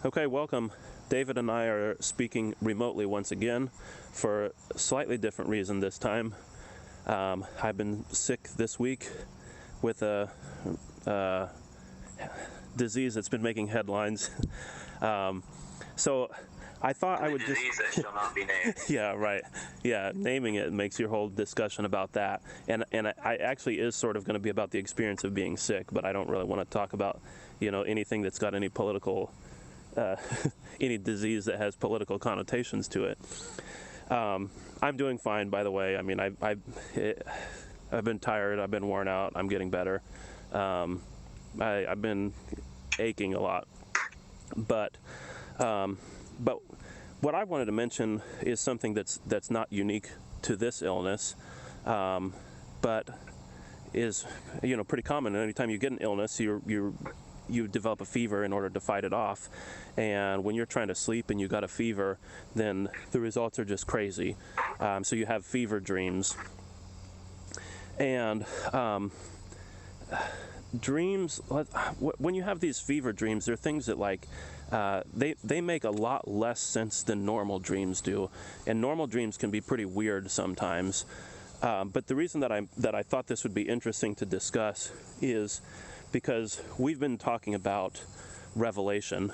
Okay, welcome. David and I are speaking remotely once again for a slightly different reason this time. I've been sick this week with a disease that's been making headlines. So I thought I would just... disease that shall not be named. Yeah, right. Yeah, naming it makes your whole discussion about that. And I actually is sort of going to be about the experience of being sick, but I don't really want to talk about, anything that's got any political... any disease that has political connotations to it. I'm doing fine, by the way. I mean, I've been tired. I've been worn out. I'm getting better. I've been aching a lot. But what I wanted to mention is something that's not unique to this illness, but is pretty common. And anytime you get an illness, you develop a fever in order to fight it off, and when you're trying to sleep and you got a fever, then the results are just crazy. So you have fever dreams, and dreams, when you have these fever dreams, they're things that they make a lot less sense than normal dreams do, and normal dreams can be pretty weird sometimes. But the reason that I thought this would be interesting to discuss is because we've been talking about Revelation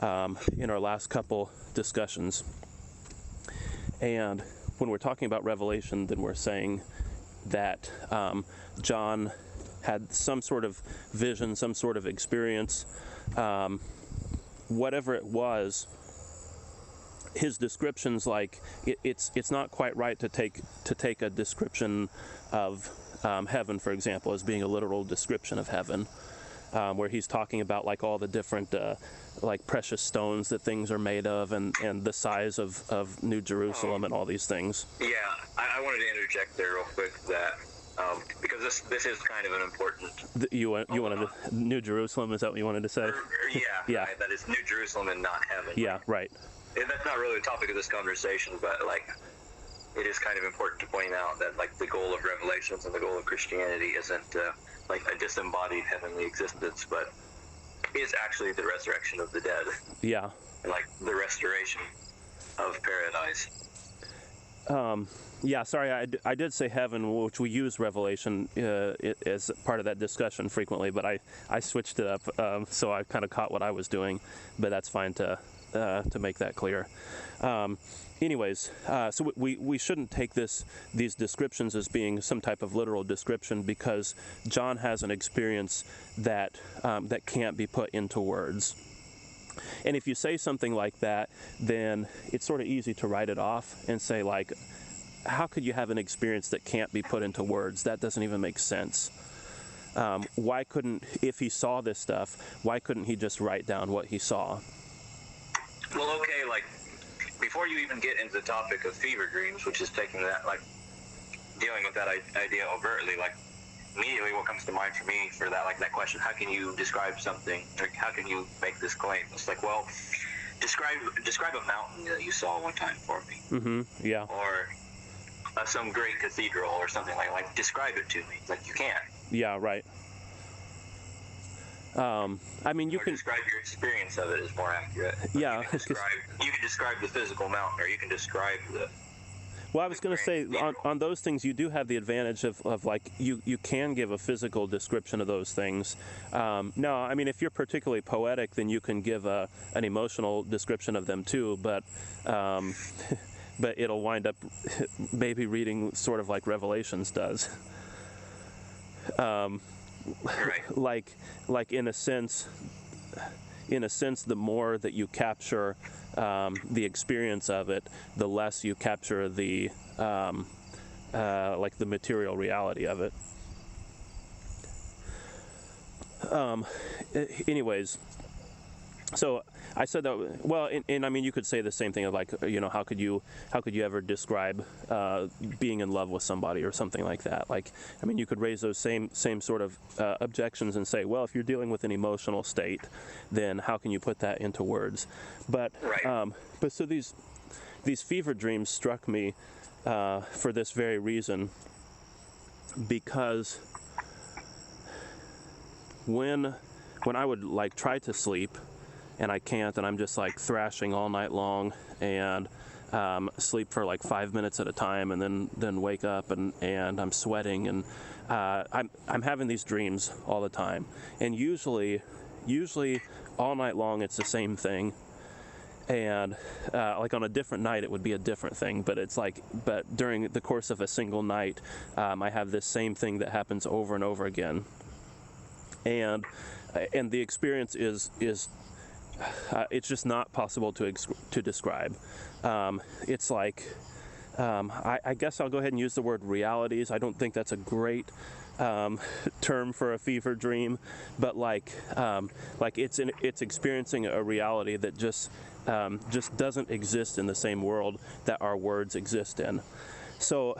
in our last couple discussions. And when we're talking about Revelation, then we're saying that John had some sort of vision, some sort of experience, whatever it was. His descriptions, it's not quite right to take a description of heaven, for example, as being a literal description of heaven, where he's talking about all the different precious stones that things are made of, and the size of New Jerusalem and all these things. Yeah, I wanted to interject there real quick that because this is kind of an important. You wanted New Jerusalem? Is that what you wanted to say? Yeah. Right, that is New Jerusalem and not heaven. Yeah, right. And that's not really the topic of this conversation, but it is kind of important to point out that the goal of Revelations and the goal of Christianity isn't a disembodied heavenly existence, but is actually the resurrection of the dead. Yeah. And the restoration of paradise. Yeah, sorry, I did say heaven, which we use Revelation as part of that discussion frequently, but I switched it up, so I kind of caught what I was doing, but that's fine to make that clear. Anyways, so we shouldn't take these descriptions as being some type of literal description, because John has an experience that can't be put into words. And if you say something like that, then it's sort of easy to write it off and say, how could you have an experience that can't be put into words? That doesn't even make sense. Why couldn't, if he saw this stuff, why couldn't he just write down what he saw? Well, okay, before you even get into the topic of fever dreams, which is taking that, dealing with that idea overtly, immediately what comes to mind for me for that, that question, how can you describe something, how can you make this claim? It's well, describe a mountain that you saw one time for me. Mm-hmm, yeah. Or some great cathedral or something describe it to me. You can't. Yeah, right. I mean, you can describe your experience of it is more accurate. Yeah. You can describe the physical mountain, or you can describe the. Well, I was going to say on those things you do have the advantage of you can give a physical description of those things. No, I mean, if you're particularly poetic, then you can give an emotional description of them too. But but it'll wind up maybe reading sort of like Revelations does. Right. Like in a sense, the more that you capture the experience of it, the less you capture the the material reality of it. Anyways, so I said that. Well, and I mean, you could say the same thing of how could you ever describe being in love with somebody or something like that? I mean, you could raise those same sort of objections and say, well, if you're dealing with an emotional state, then how can you put that into words? But right. But so these fever dreams struck me for this very reason, because when I would try to sleep, and I can't, and I'm just like thrashing all night long, and sleep for like 5 minutes at a time, and then wake up, and I'm sweating, and I'm having these dreams all the time, and usually all night long it's the same thing. And like on a different night it would be a different thing, but during the course of a single night, I have this same thing that happens over and over again, and the experience is it's just not possible to describe. It's like I guess I'll go ahead and use the word realities. I don't think that's a great term for a fever dream, but like it's experiencing a reality that just doesn't exist in the same world that our words exist in. So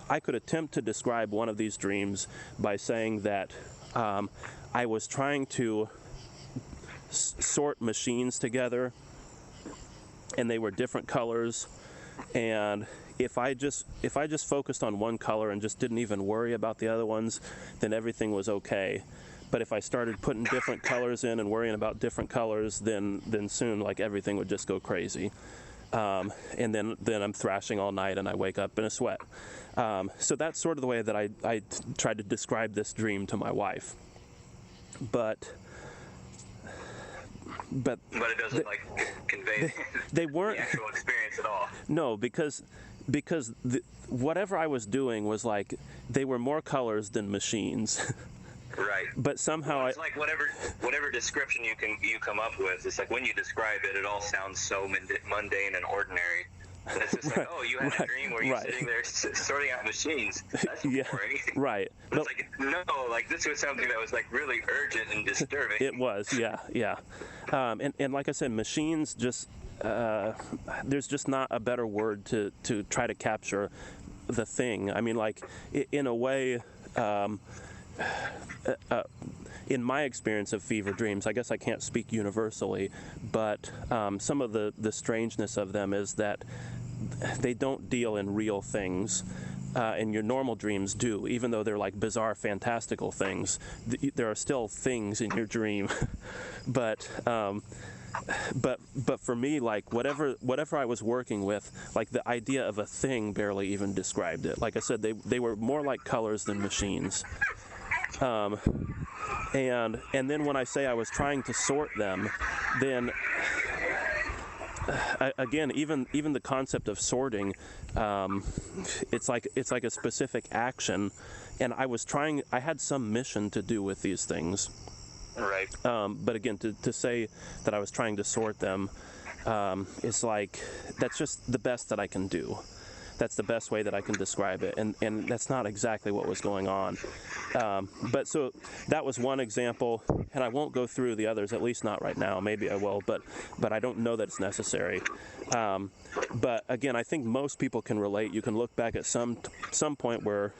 I could attempt to describe one of these dreams by saying that I was trying to sort machines together, and they were different colors, and if I just focused on one color and just didn't even worry about the other ones, then everything was okay. But if I started putting different colors in and worrying about different colors, then soon like everything would just go crazy. And then I'm thrashing all night, and I wake up in a sweat. So that's sort of the way that I tried to describe this dream to my wife. But it doesn't convey they weren't the actual experience at all. No, because whatever I was doing was like they were more colors than machines. Right. But somehow it's like whatever description you come up with, it's like when you describe it, it all sounds so mundane and ordinary. And it's just like, oh, you had a dream where you're sitting there sorting out machines. That's boring. Right. But it's like, no, like this was something that was like really urgent and disturbing. It was, yeah. And like I said, machines just, there's just not a better word to try to capture the thing. I mean, like, in a way, in my experience of fever dreams, I guess I can't speak universally, but some of the strangeness of them is that they don't deal in real things, and your normal dreams do. Even though they're like bizarre, fantastical things, there are still things in your dream. But for me, like whatever I was working with, like the idea of a thing barely even described it. Like I said, they were more like colors than machines. And then when I say I was trying to sort them, then again, even the concept of sorting, it's like a specific action, and I had some mission to do with these things. Right. But again, to say that I was trying to sort them, is like, that's just the best that I can do. That's the best way that I can describe it, and that's not exactly what was going on. But so that was one example, and I won't go through the others, at least not right now. Maybe I will, but I don't know that it's necessary. But again, I think most people can relate. You can look back at some point where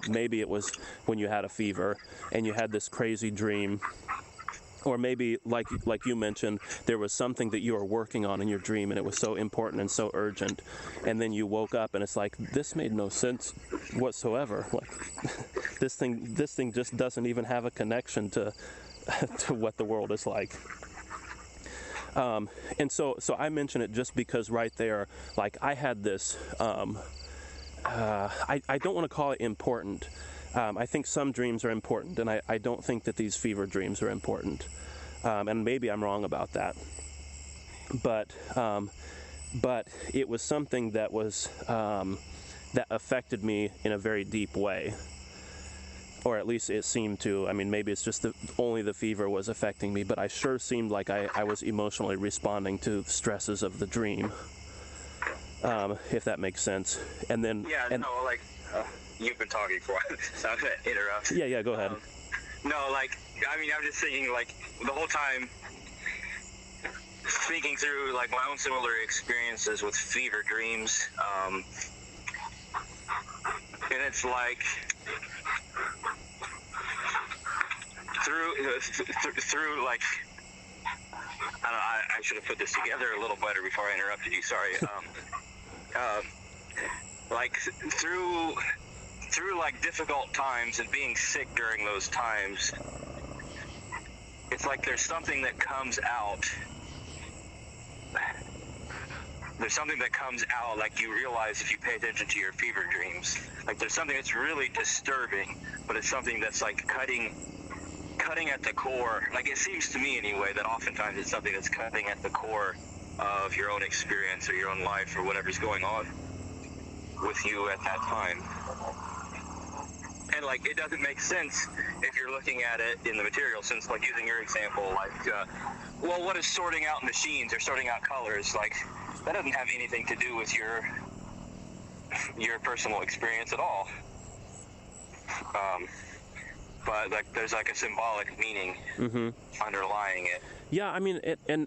maybe it was when you had a fever and you had this crazy dream. Or maybe, like you mentioned, there was something that you were working on in your dream, and it was so important and so urgent, and then you woke up and it's like, this made no sense whatsoever. Like this thing just doesn't even have a connection to what the world is like. And so I mention it just because right there, like I had this. I don't want to call it important. I think some dreams are important, and I don't think that these fever dreams are important. And maybe I'm wrong about that. But it was something that was that affected me in a very deep way, or at least it seemed to. I mean, maybe it's just only the fever was affecting me, but I sure seemed like I was emotionally responding to the stresses of the dream. If that makes sense. And then you've been talking for a while, so I'm going to interrupt. Yeah, go ahead. I'm just thinking, like, the whole time, thinking through, like, my own similar experiences with fever dreams, and it's like, through like, I don't know, I should have put this together a little better before I interrupted you, sorry. Like, through like difficult times and being sick during those times, it's like there's something that comes out. There's something that comes out, like you realize if you pay attention to your fever dreams. Like there's something that's really disturbing, but it's something that's like cutting at the core. Like it seems to me anyway that oftentimes it's something that's cutting at the core of your own experience or your own life or whatever's going on with you at that time. And like it doesn't make sense if you're looking at it in the material sense, like using your example, like well, what is sorting out machines or sorting out colors? Like that doesn't have anything to do with your personal experience at all. But like there's like a symbolic meaning underlying it. Yeah, I mean, and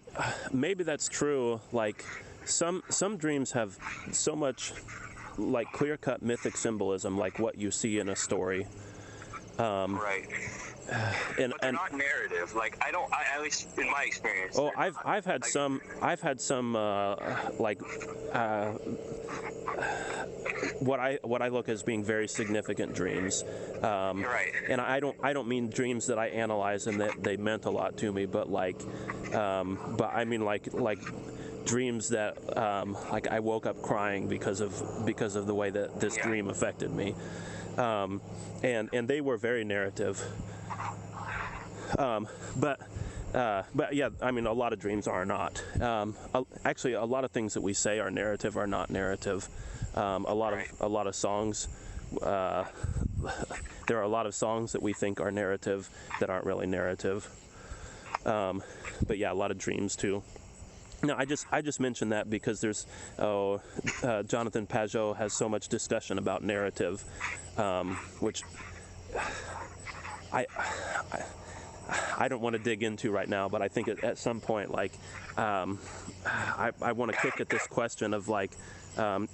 maybe that's true. Like some dreams have so much like clear-cut mythic symbolism, like what you see in a story. Right. But they're not narrative. Like at least in my experience. Oh, I've had some what I look as being very significant dreams. Right. And I don't mean dreams that I analyze and that they meant a lot to me, but but I mean like dreams that like I woke up crying because of the way that this dream affected me. And they were very narrative. But yeah, I mean, a lot of dreams are not. Actually, a lot of things that we say are narrative are not narrative. A lot of songs. There are a lot of songs that we think are narrative that aren't really narrative. But yeah, a lot of dreams too. No, I just mentioned that because there's Jonathan Pajot has so much discussion about narrative, which I don't want to dig into right now, but I think at some point, like, I want to kick at this question of like,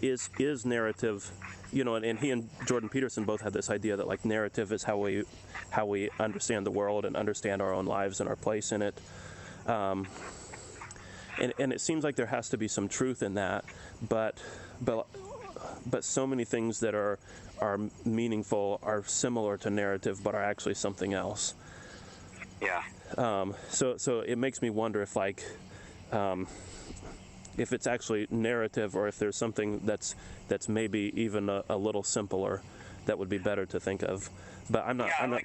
is narrative, you know, and he and Jordan Peterson both had this idea that like narrative is how we understand the world and understand our own lives and our place in it. And it seems like there has to be some truth in that, but so many things that are meaningful are similar to narrative, but are actually something else. Yeah. So it makes me wonder if like if it's actually narrative or if there's something that's maybe even a little simpler that would be better to think of. But I'm not. Yeah,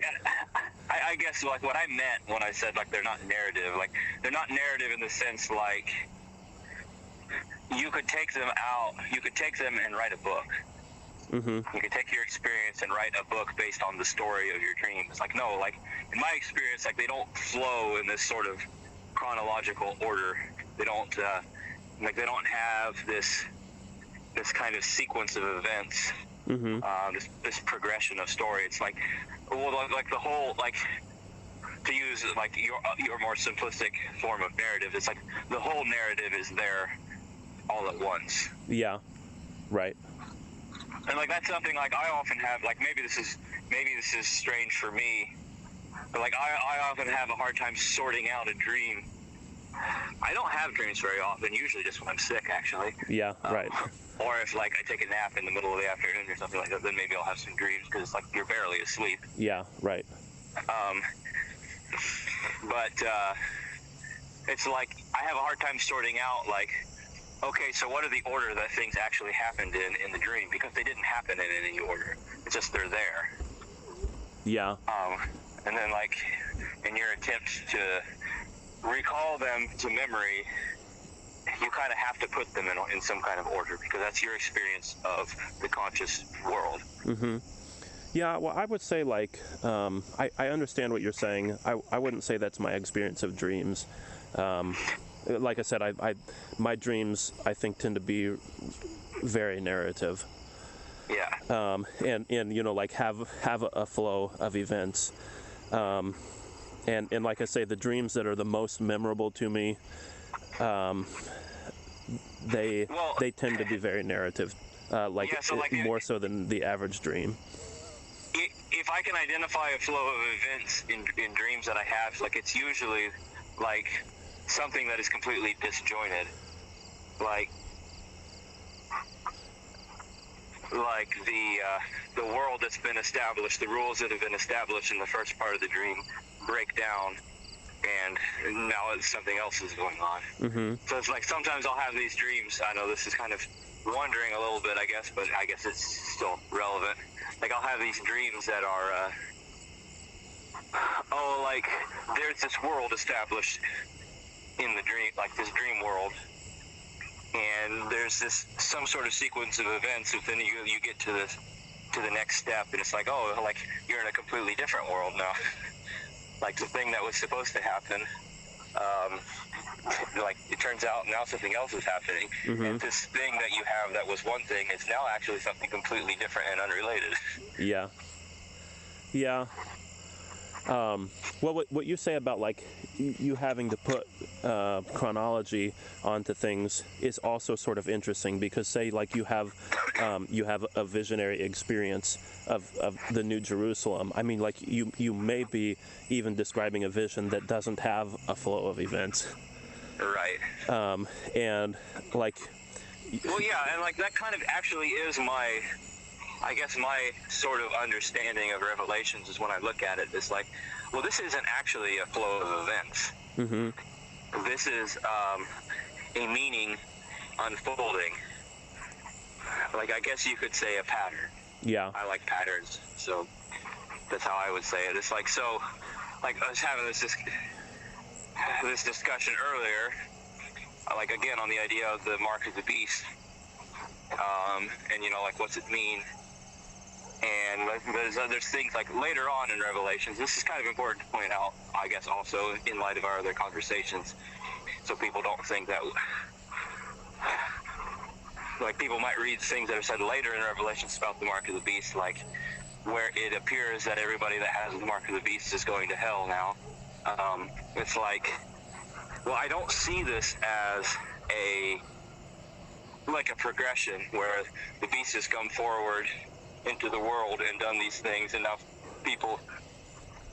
I guess like what I meant when I said like they're not narrative, like they're not narrative in the sense like you could take them and write a book. Mm-hmm. You could take your experience and write a book based on the story of your dreams. Like no, like in my experience, like they don't flow in this sort of chronological order. They don't they don't have this kind of sequence of events. Mm-hmm. This progression of story. It's like, well, like the whole, like, to use like your more simplistic form of narrative, it's like the whole narrative is there all at once. Yeah, right. And like that's something like I often have. Like maybe this is strange for me, but like I often have a hard time sorting out a dream. I don't have dreams very often. Usually just when I'm sick, actually. Yeah, right. Or if like I take a nap in the middle of the afternoon or something like that, then maybe I'll have some dreams because it's like you're barely asleep. Yeah, right. But it's like I have a hard time sorting out like, okay, so what are the order that things actually happened in the dream? Because they didn't happen in any order. It's just they're there. Yeah. And then like in your attempt to recall them to memory, you kind of have to put them in some kind of order because that's your experience of the conscious world. Mm-hmm. Yeah, well, I would say like I understand what you're saying. I wouldn't say that's my experience of dreams. Like I said, my dreams I think tend to be very narrative. Yeah. And you know like have a flow of events. And like I say, the dreams that are the most memorable to me, they tend to be very narrative, more so than the average dream. If I can identify a flow of events in dreams that I have, like it's usually like something that is completely disjointed, like the world that's been established, the rules that have been established in the first part of the dream break down and now something else is going on. Mm-hmm. So it's like sometimes I'll have these dreams. I know this is kind of wandering a little bit, I guess, but I guess it's still relevant. Like I'll have these dreams that are, like there's this world established in the dream, like this dream world, and there's some sort of sequence of events, and then you get to the next step, and it's like, oh, like you're in a completely different world now. Like the thing that was supposed to happen, like it turns out now something else is happening, and this thing that you have that was one thing is now actually something completely different and unrelated. Yeah. What you say about like you having to put chronology onto things is also sort of interesting, because say like you have a visionary experience of the New Jerusalem. I mean, like you may be even describing a vision that doesn't have a flow of events. Right. And like. Well, yeah, and like that kind of actually is my sort of understanding of Revelations is when I look at it, it's like, well, this isn't actually a flow of events. Mm-hmm. This is a meaning unfolding. Like, I guess you could say a pattern. Yeah. I like patterns, so that's how I would say it. It's like, so, like, I was having this discussion earlier, like, again, on the idea of the mark of the beast, and, you know, like, what's it mean? And there's things like later on in Revelations, this is kind of important to point out, I guess, also in light of our other conversations, so people don't think that, like, people might read things that are said later in Revelations about the mark of the beast, like where it appears that everybody that has the mark of the beast is going to hell now. It's like, well, I don't see this as a progression where the beast has come forward into the world and done these things, and now people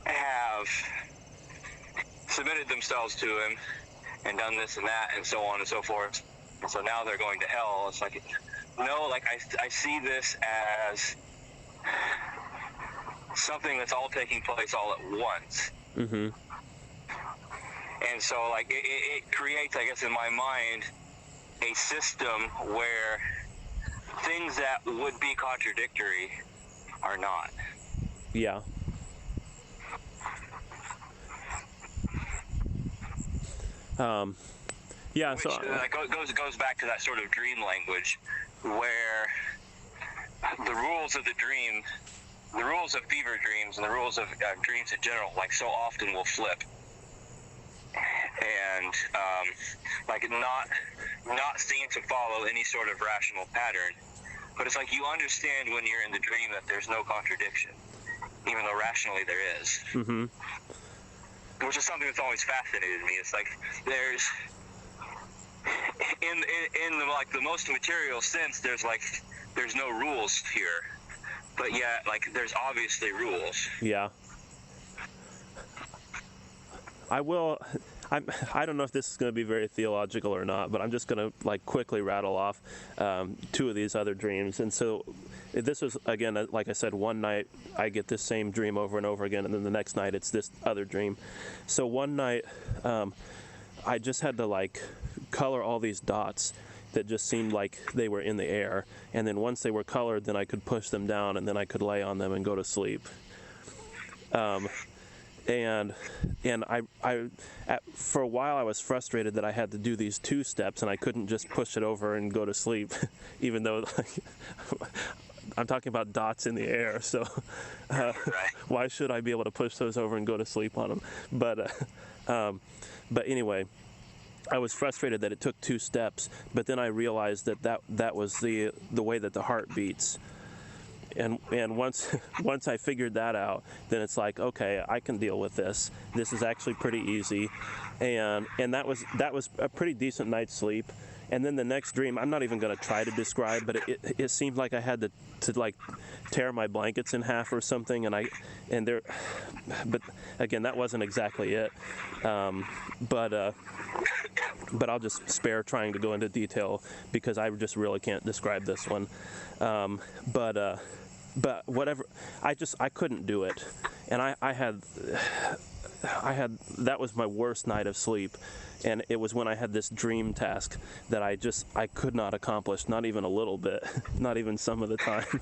have submitted themselves to him and done this and that and so on and so forth, and so now they're going to hell. It's like, no, like I see this as something that's all taking place all at once. Mm-hmm. And so like it creates, I guess, in my mind, a system where things that would be contradictory are not. Yeah. Yeah. Which, so goes back to that sort of dream language, where the rules of the dream, the rules of fever dreams, and the rules of dreams in general, like so often will flip, and like not seem to follow any sort of rational pattern. But it's like you understand when you're in the dream that there's no contradiction, even though rationally there is. Mm-hmm. Which is something that's always fascinated me. It's like there's in the, like the most material sense, there's no rules here, but yet like there's obviously rules. Yeah. I don't know if this is going to be very theological or not, but I'm just going to like quickly rattle off two of these other dreams. And so this was, again, like I said, one night I get this same dream over and over again, and then the next night it's this other dream. So one night I just had to like color all these dots that just seemed like they were in the air, and then once they were colored, then I could push them down, and then I could lay on them and go to sleep. And for a while I was frustrated that I had to do these two steps and I couldn't just push it over and go to sleep, even though like, I'm talking about dots in the air, so why should I be able to push those over and go to sleep on them? But anyway, I was frustrated that it took two steps, but then I realized that was the way that the heart beats. And once I figured that out, then it's like, okay, I can deal with this. This is actually pretty easy, and that was a pretty decent night's sleep. And then the next dream, I'm not even going to try to describe, but it seemed like I had to like tear my blankets in half or something, but again, that wasn't exactly it. But I'll just spare trying to go into detail because I just really can't describe this one. But whatever, I couldn't do it, and I had that was my worst night of sleep, and it was when I had this dream task that I could not accomplish, not even a little bit, not even some of the time.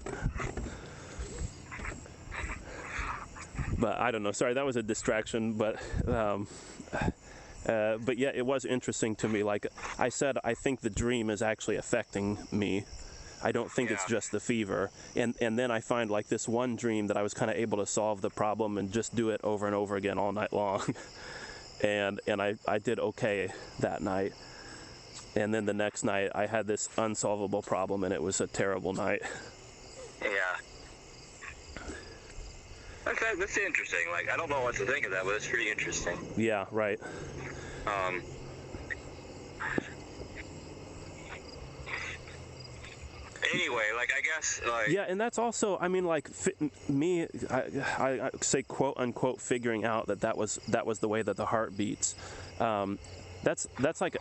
But I don't know. Sorry, that was a distraction. But yeah, it was interesting to me. Like I said, I think the dream is actually affecting me. I don't think it's just the fever. And then I find like this one dream that I was kind of able to solve the problem and just do it over and over again all night long. and I did okay that night. And then the next night I had this unsolvable problem, and it was a terrible night. Yeah. That's interesting. Like, I don't know what to think of that, but it's pretty interesting. Yeah, right. Anyway, like, I guess, like... Yeah, and that's also, I mean, like, I say, quote, unquote, figuring out that was the way that the heart beats. That's like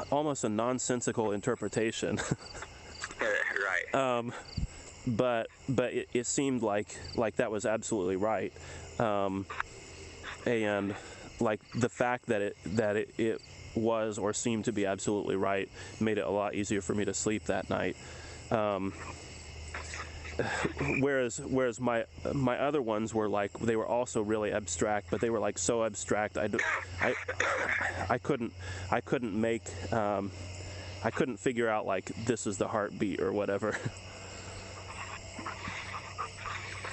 almost a nonsensical interpretation. Right. But it seemed like that was absolutely right, and like the fact that it was or seemed to be absolutely right made it a lot easier for me to sleep that night. Whereas my other ones were like, they were also really abstract, but they were like so abstract I couldn't figure out like this is the heartbeat or whatever.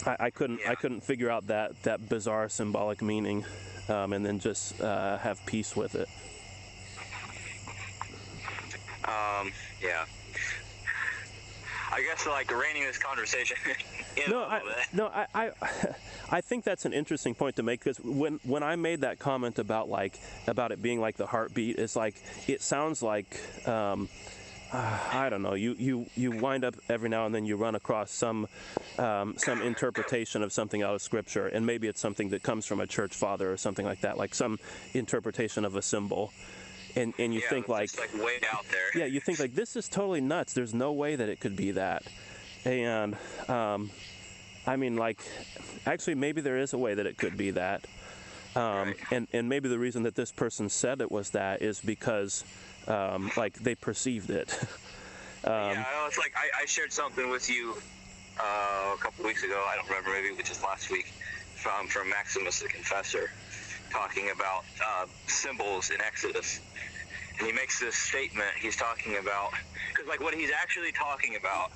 I couldn't figure out that bizarre symbolic meaning, and then just have peace with it. Yeah. I guess like reining this conversation in a little bit. I think that's an interesting point to make, because when I made that comment about it being like the heartbeat, it's like it sounds like. I don't know. You wind up every now and then you run across some interpretation of something out of Scripture, and maybe it's something that comes from a church father or something like that, like some interpretation of a symbol, and you think like way out there. Yeah, you think like this is totally nuts. There's no way that it could be that, and I mean, like, actually maybe there is a way that it could be that, Right. and maybe the reason that this person said it was that is because. Like they perceived it. Yeah, it's like I shared something with you a couple weeks ago. I don't remember, maybe it was just last week, from Maximus the Confessor, talking about symbols in Exodus. And he makes this statement. He's talking about, because like what he's actually talking about,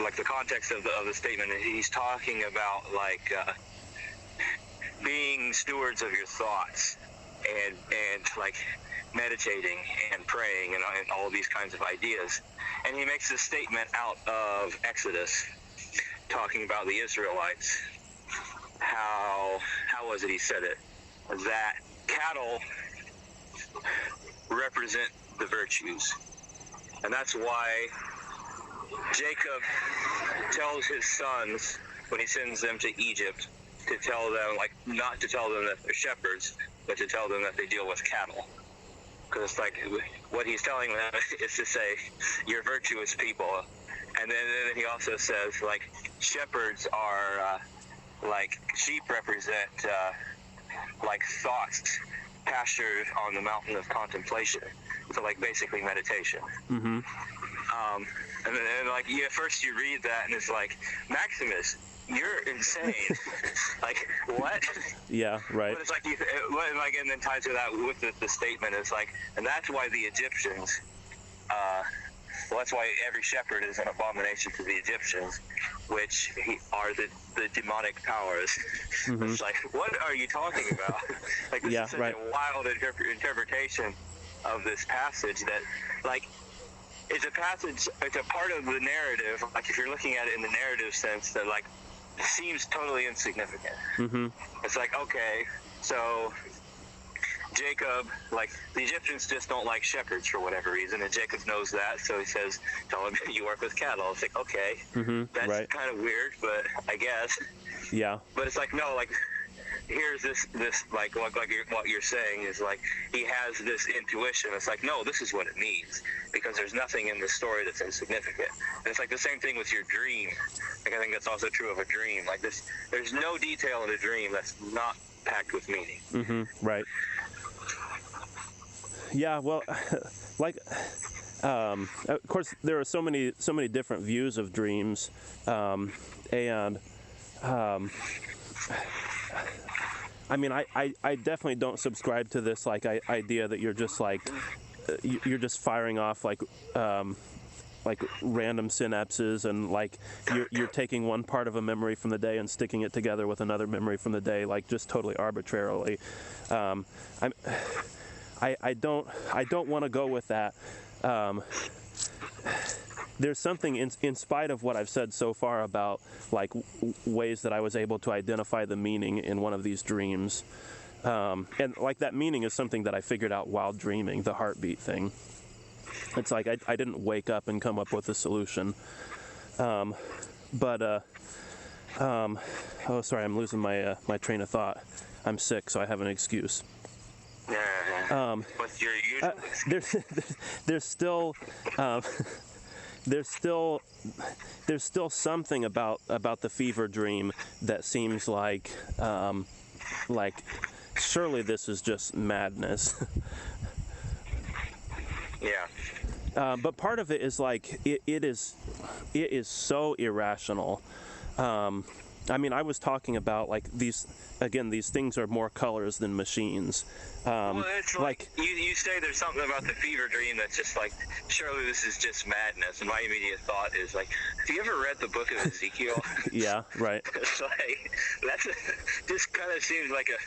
like the context of the statement, he's talking about like being stewards of your thoughts and like meditating and praying and all these kinds of ideas. And he makes this statement out of Exodus, talking about the Israelites. How was it he said it? That cattle represent the virtues. And that's why Jacob tells his sons, when he sends them to Egypt, to tell them, like, not to tell them that they're shepherds, but to tell them that they deal with cattle. Because, like, what he's telling them is to say, you're virtuous people. And then he also says, like, shepherds are, like, sheep represent, like, thoughts pastured on the mountain of contemplation. So, like, basically meditation. Mm-hmm. And then, like, at first you read that, and it's like, Maximus, you're insane. Like, what? Yeah, right. But it's like, and then tied to that with the statement, it's like, and that's why the Egyptians, that's why every shepherd is an abomination to the Egyptians, which are the demonic powers. Mm-hmm. It's like, what are you talking about? Like, this is such a wild interpretation of this passage that, like, it's a passage, it's a part of the narrative, like, if you're looking at it in the narrative sense, that, like, seems totally insignificant. Mm-hmm. It's like, okay, so Jacob, like, the Egyptians just don't like shepherds for whatever reason, and Jacob knows that, so he says, tell him you work with cattle. It's like, okay, that's kind of weird, but I guess. Yeah. But it's like, no, like, here's this like what you're saying is like, he has this intuition. It's like, no, this is what it means, because there's nothing in the story that's insignificant. And it's like the same thing with your dream. Like, I think that's also true of a dream. Like, there's no detail in a dream that's not packed with meaning. Right. Yeah. Well, like, of course, there are so many different views of dreams, and I mean, I definitely don't subscribe to this like idea that you're just like you're just firing off like random synapses, and like you're taking one part of a memory from the day and sticking it together with another memory from the day, like just totally arbitrarily. I don't want to go with that. There's something in spite of what I've said so far about like ways that I was able to identify the meaning in one of these dreams, and like that meaning is something that I figured out while dreaming, the heartbeat thing. It's like I didn't wake up and come up with a solution. Oh, sorry, I'm losing my my train of thought. I'm sick, so I have an excuse. What's your usual excuse? There's still there's still something about the fever dream that seems like surely this is just madness. Yeah. But part of it is like it is so irrational. I mean, I was talking about like these things are more colors than machines. Well, it's like you say there's something about the fever dream that's just like, surely this is just madness. And my immediate thought is like, have you ever read the book of Ezekiel? Yeah, right. It's like this kind of seems like a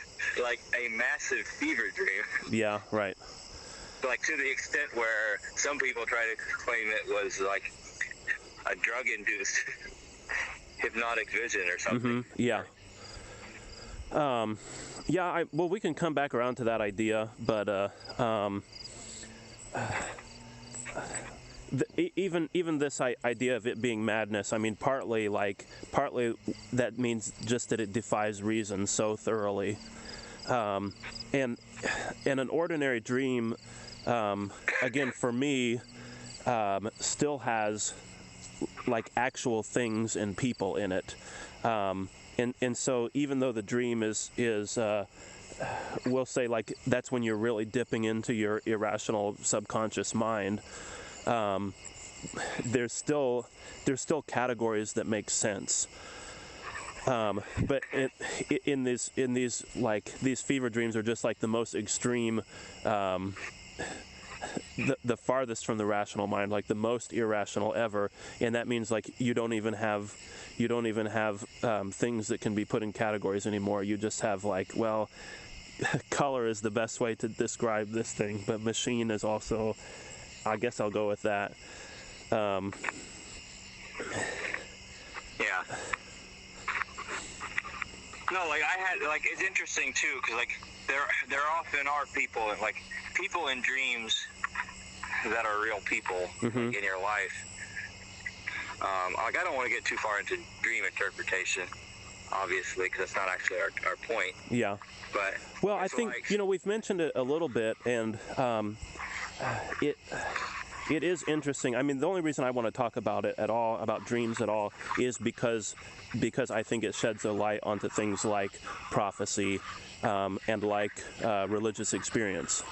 massive fever dream. Yeah, right. Like to the extent where some people try to claim it was like a drug-induced hypnotic vision or something. Yeah. Yeah. Well, we can come back around to that idea, but even this idea of it being madness. I mean, partly that means just that it defies reason so thoroughly, and an ordinary dream. Again, for me, still has like actual things and people in it, and so even though the dream is we'll say like that's when you're really dipping into your irrational subconscious mind, there's still categories that make sense. But in these like these fever dreams are just like the most extreme. The farthest from the rational mind, like the most irrational ever, and that means like you don't even have things that can be put in categories anymore. You just have like, well, color is the best way to describe this thing, but machine is also, I guess I'll go with that. Yeah. No, like I had like it's interesting too, because like there often are people in dreams that are real people like, in your life. Like I don't want to get too far into dream interpretation, obviously, because that's not actually our point. Yeah. But well, I think we've mentioned it a little bit, and it is interesting. I mean, the only reason I want to talk about it at all, about dreams at all, is because I think it sheds a light onto things like prophecy and like religious experience.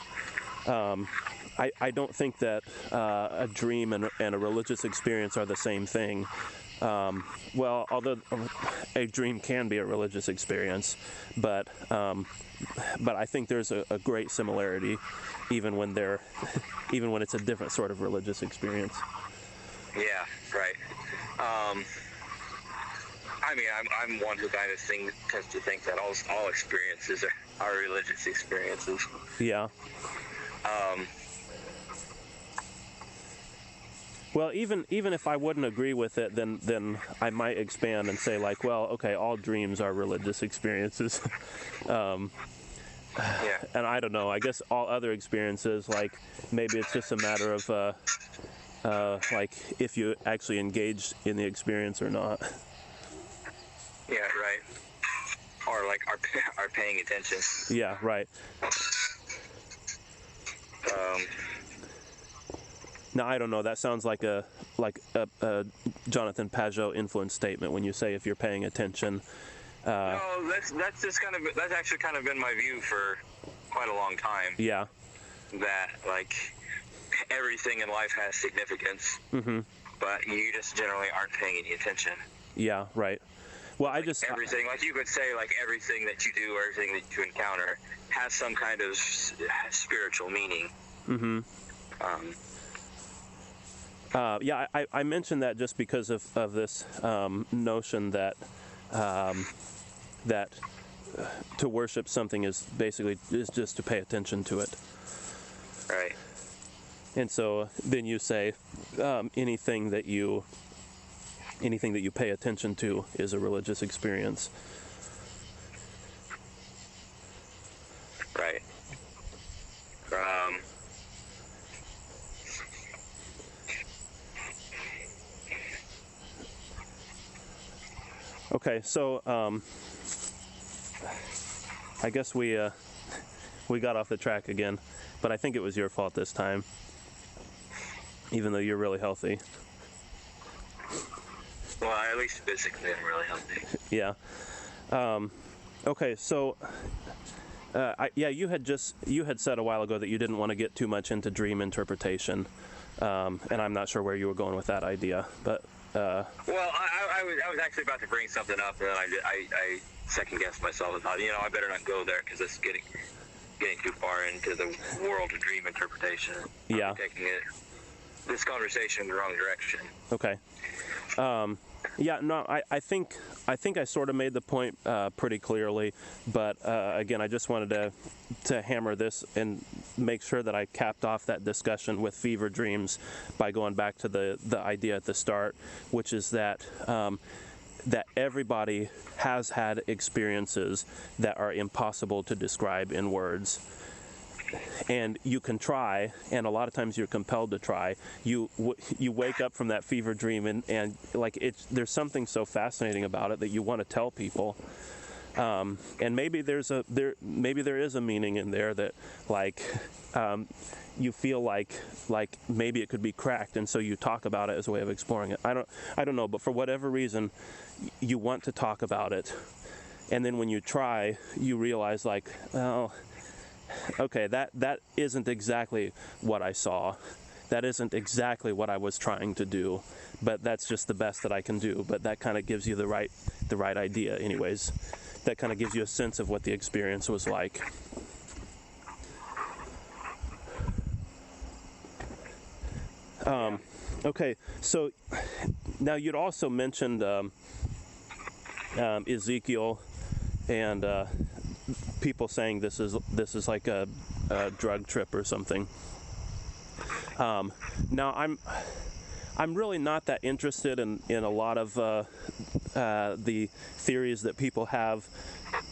I don't think that a dream and a religious experience are the same thing. Well, although a dream can be a religious experience, but I think there's a great similarity, even when it's a different sort of religious experience. Yeah, right. I mean, I'm one who kind of tends to think that all experiences are religious experiences. Yeah. Well, even if I wouldn't agree with it, then I might expand and say like, well, okay, all dreams are religious experiences. Yeah. And I don't know. I guess all other experiences, like maybe it's just a matter of like if you actually engaged in the experience or not. Yeah, right. Or like are paying attention. Yeah, right. Now I don't know. That sounds like a Jonathan Pajot influence statement when you say if you're paying attention. No, that's actually kind of been my view for quite a long time. Yeah. That like everything in life has significance, but you just generally aren't paying any attention. Yeah, right. Well, like everything, like you could say, like everything that you do or everything that you encounter has some kind of spiritual meaning. Yeah, I mentioned that just because of this notion that that to worship something is just to pay attention to it. Right. And so then you say anything that you pay attention to is a religious experience. Right. Okay, so I guess we got off the track again, but I think it was your fault this time, even though you're really healthy. Well, at least physically I'm really healthy. Yeah. Okay, so you had said a while ago that you didn't want to get too much into dream interpretation, and I'm not sure where you were going with that idea, but. Well, I was actually about to bring something up, and then I second guessed myself and thought, I better not go there because it's getting too far into the world of dream interpretation. Yeah. I'm taking this conversation in the wrong direction. Okay. Yeah, no, I think I sort of made the point pretty clearly, but again, I just wanted to hammer this and make sure that I capped off that discussion with fever dreams by going back to the idea at the start, which is that that everybody has had experiences that are impossible to describe in words. And you can try, and a lot of times you're compelled to try. You wake up from that fever dream, and like there's something so fascinating about it that you want to tell people. And maybe there is a meaning in there that like you feel like maybe it could be cracked, and so you talk about it as a way of exploring it. I don't know, but for whatever reason, you want to talk about it, and then when you try, you realize like, well. Okay, that isn't exactly what I saw. That isn't exactly what I was trying to do, but that's just the best that I can do. But that kind of gives you the right idea anyways. That kind of gives you a sense of what the experience was like. Okay, so now you'd also mentioned Ezekiel and people saying this is like a drug trip or something. Now I'm really not that interested in a lot of the theories that people have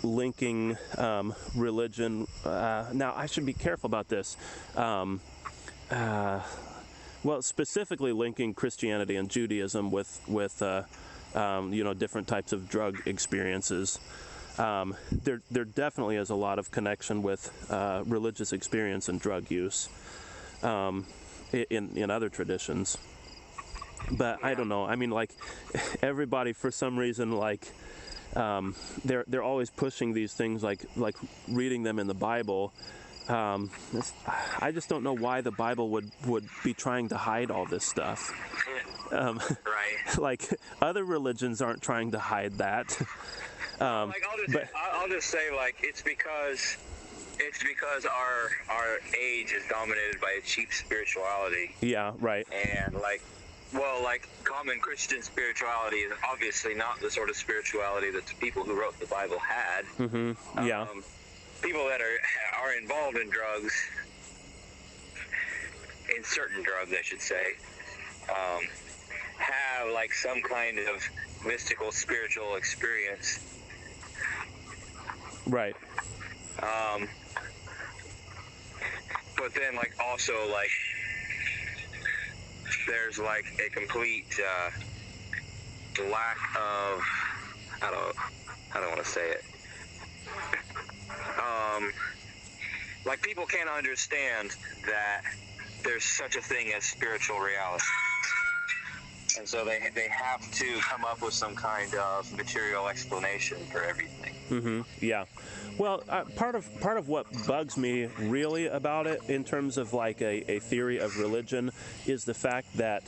linking religion. Now I should be careful about this. Well, specifically linking Christianity and Judaism with different types of drug experiences. There definitely is a lot of connection with religious experience and drug use in other traditions. But I don't know. I mean, like everybody for some reason, like they're always pushing these things, like reading them in the Bible. I just don't know why the Bible would be trying to hide all this stuff. Right. Like other religions aren't trying to hide that. I'll just say, like, it's because our age is dominated by a cheap spirituality. Yeah, right. And like common Christian spirituality is obviously not the sort of spirituality that the people who wrote the Bible had. Mm-hmm. Yeah. People that are involved in drugs, in certain drugs, I should say, have like some kind of mystical spiritual experience. Right. But then, like, also, like, there's like a complete lack of, I don't want to say it. Like, people can't understand that there's such a thing as spiritual reality. And so they have to come up with some kind of material explanation for everything. Yeah. Well, part of what bugs me really about it, in terms of like a theory of religion, is the fact that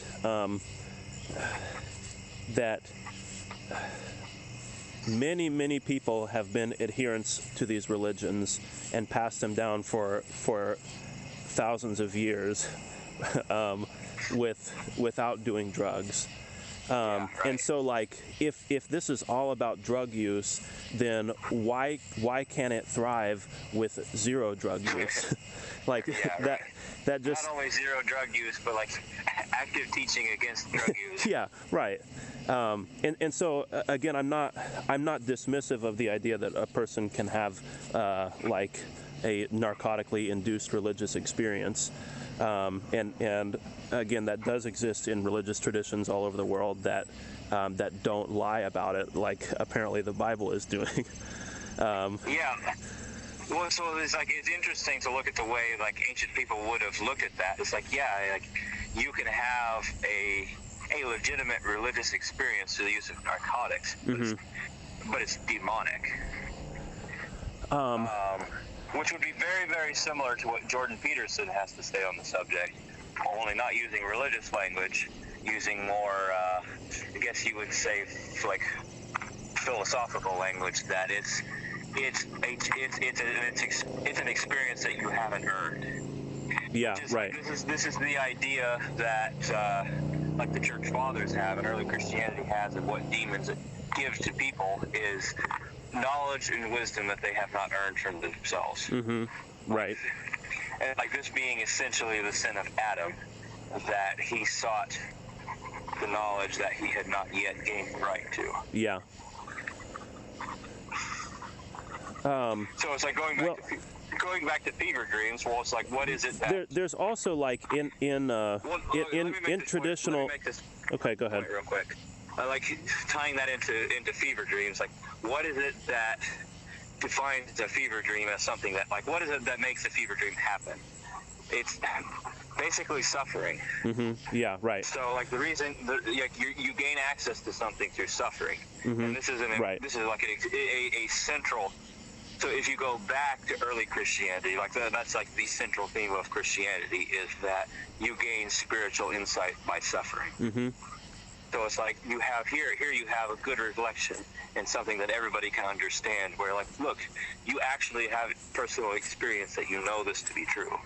that many people have been adherents to these religions and passed them down for thousands of years without doing drugs. And so, like, if this is all about drug use, then why can't it thrive with zero drug use? Like that just not only zero drug use, but like active teaching against drug use. Yeah, right. And so again, I'm not dismissive of the idea that a person can have like a narcotically induced religious experience. And again, that does exist in religious traditions all over the world that don't lie about it, like apparently the Bible is doing. Yeah. Well, so it's interesting to look at the way like ancient people would have looked at that. It's like, yeah, like you can have a legitimate religious experience through the use of narcotics, but it's demonic. Which would be very, very similar to what Jordan Peterson has to say on the subject, only not using religious language, using more, I guess you would say, like philosophical language. That it's an experience that you haven't earned. Yeah, right. Like, this is the idea that like the church fathers have and early Christianity has of what demons give to people is knowledge and wisdom that they have not earned from themselves. Right. And like this being essentially the sin of Adam, that he sought the knowledge that he had not yet gained the right to. Yeah. So it's like going back to fever dreams. Well, it's like, what is it that there's also like in traditional. Okay, go ahead. Real quick. Like tying that into fever dreams. Like, what is it that defines a fever dream as something that, like, what is it that makes a fever dream happen? It's basically suffering. Yeah, right. So, like, the reason you gain access to something through suffering, and this is this is like a central. So, if you go back to early Christianity, like that's like the central theme of Christianity is that you gain spiritual insight by suffering. So it's like you have here you have a good reflection and something that everybody can understand, where like, look, you actually have personal experience that you know this to be true.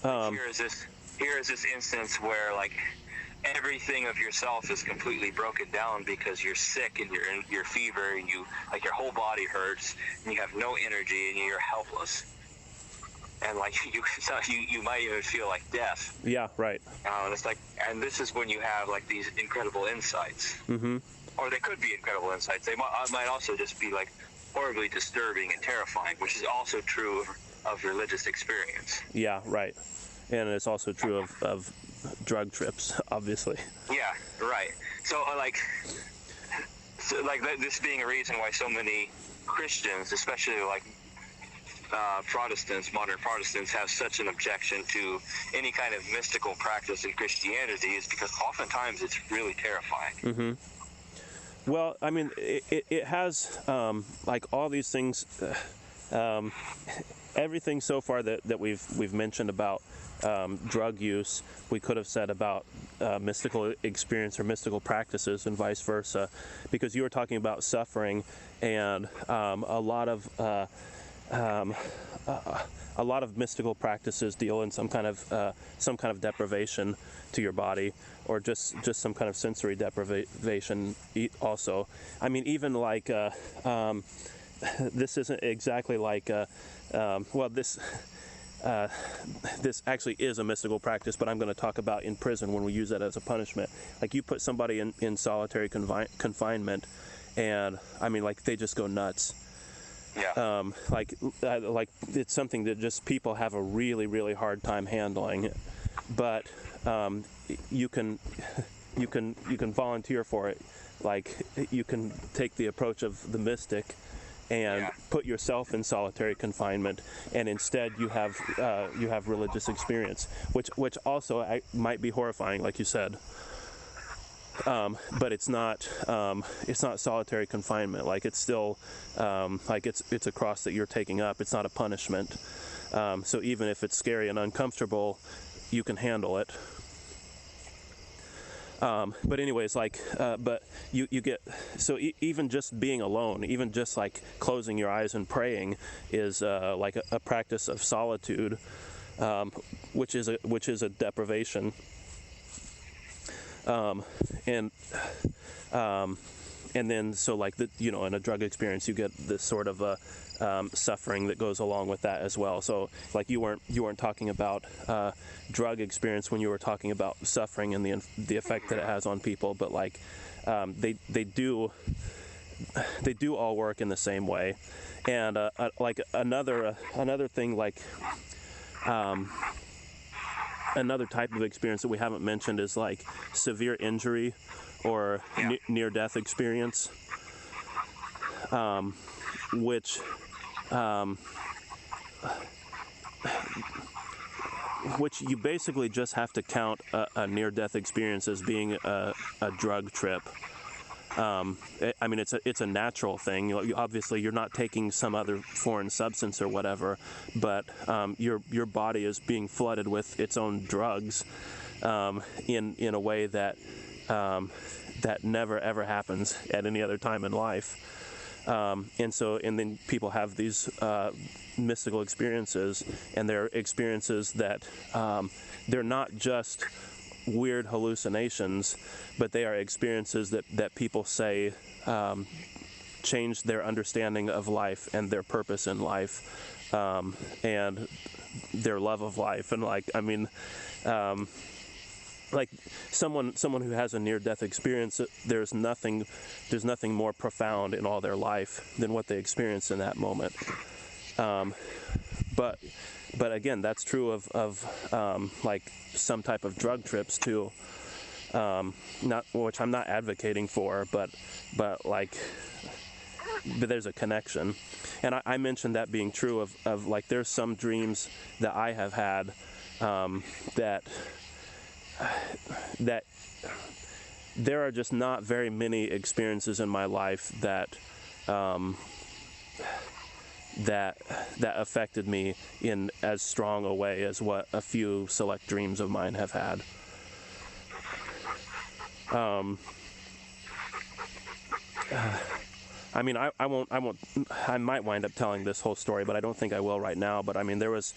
Here is this instance where like everything of yourself is completely broken down because you're sick and you're in your fever and you like your whole body hurts and you have no energy and you're helpless. And like you might even feel like death. Yeah, right. And it's like, and this is when you have like these incredible insights. Or they could be incredible insights. They might also just be like horribly disturbing and terrifying, which is also true of religious experience. Yeah, right. And it's also true of drug trips, obviously. Yeah, right. So this being a reason why so many Christians, especially like Protestants, modern Protestants, have such an objection to any kind of mystical practice in Christianity is because oftentimes it's really terrifying. Well, I mean, it has like all these things, everything so far that we've mentioned about drug use, we could have said about mystical experience or mystical practices and vice versa, because you were talking about suffering, and a lot of mystical practices deal in some kind of deprivation to your body, or just some kind of sensory deprivation also. I mean, even like this isn't exactly like this actually is a mystical practice, but I'm going to talk about in prison when we use that as a punishment. Like, you put somebody in solitary confinement, and I mean, like, they just go nuts. Yeah. Like it's something that just people have a really, really hard time handling, but you can volunteer for it. Like, you can take the approach of the mystic and Yeah. put yourself in solitary confinement, and instead you have religious experience, which also might be horrifying, like you said. But it's not solitary confinement. Like, it's still like it's a cross that you're taking up. It's not a punishment. So even if it's scary and uncomfortable, you can handle it. But anyways, like, but you get, so even just being alone, even just like closing your eyes and praying is like a practice of solitude, which is a deprivation. And then, so like in a drug experience, you get this sort of suffering that goes along with that as well. So like you weren't talking about drug experience when you were talking about suffering and the effect that it has on people, but like they do all work in the same way. And like another thing, like another type of experience that we haven't mentioned is like severe injury or near-death experience, which you basically just have to count a near-death experience as being a drug trip. I mean, it's a natural thing. Obviously, you're not taking some other foreign substance or whatever, but your body is being flooded with its own drugs in a way that never ever happens at any other time in life. And then people have these mystical experiences, and they're experiences that they're not just weird hallucinations, but they are experiences that people say change their understanding of life and their purpose in life, and their love of life. And like, I mean, like someone who has a near-death experience, there's nothing more profound in all their life than what they experience in that moment. But again, that's true of like some type of drug trips too. Which I'm not advocating for, but there's a connection. And I mentioned that being true of like, there's some dreams that I have had that there are just not very many experiences in my life that affected me in as strong a way as what a few select dreams of mine have had. I mean, I won't. I might wind up telling this whole story, but I don't think I will right now. But I mean, there was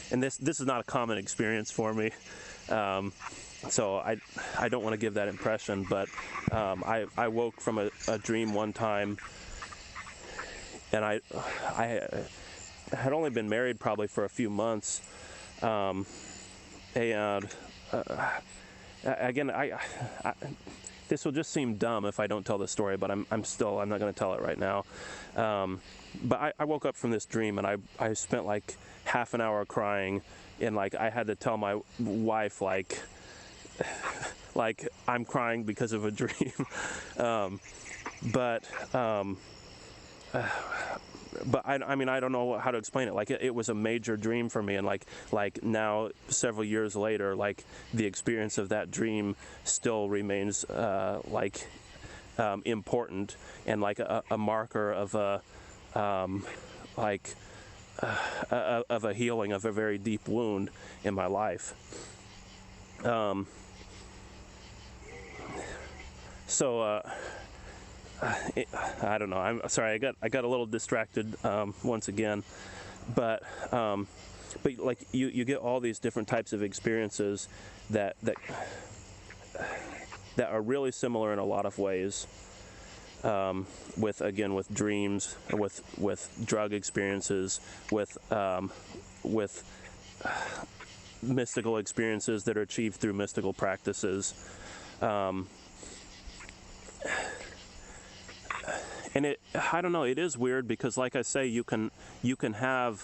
and this is not a common experience for me. So I don't want to give that impression, but I woke from a dream one time, and I had only been married probably for a few months, and again, this will just seem dumb if I don't tell the story, but I'm not going to tell it right now. But I woke up from this dream, and I spent like half an hour crying, and like I had to tell my wife like I'm crying because of a dream. But I mean, I don't know how to explain it. Like it was a major dream for me, and like now several years later, like the experience of that dream still remains important, and like a marker of of a healing of a very deep wound in my life. I don't know. I'm sorry. I got a little distracted once again, but like you get all these different types of experiences that are really similar in a lot of ways. With dreams, with drug experiences, with mystical experiences that are achieved through mystical practices. And I don't know, it is weird because, like I say, you can have,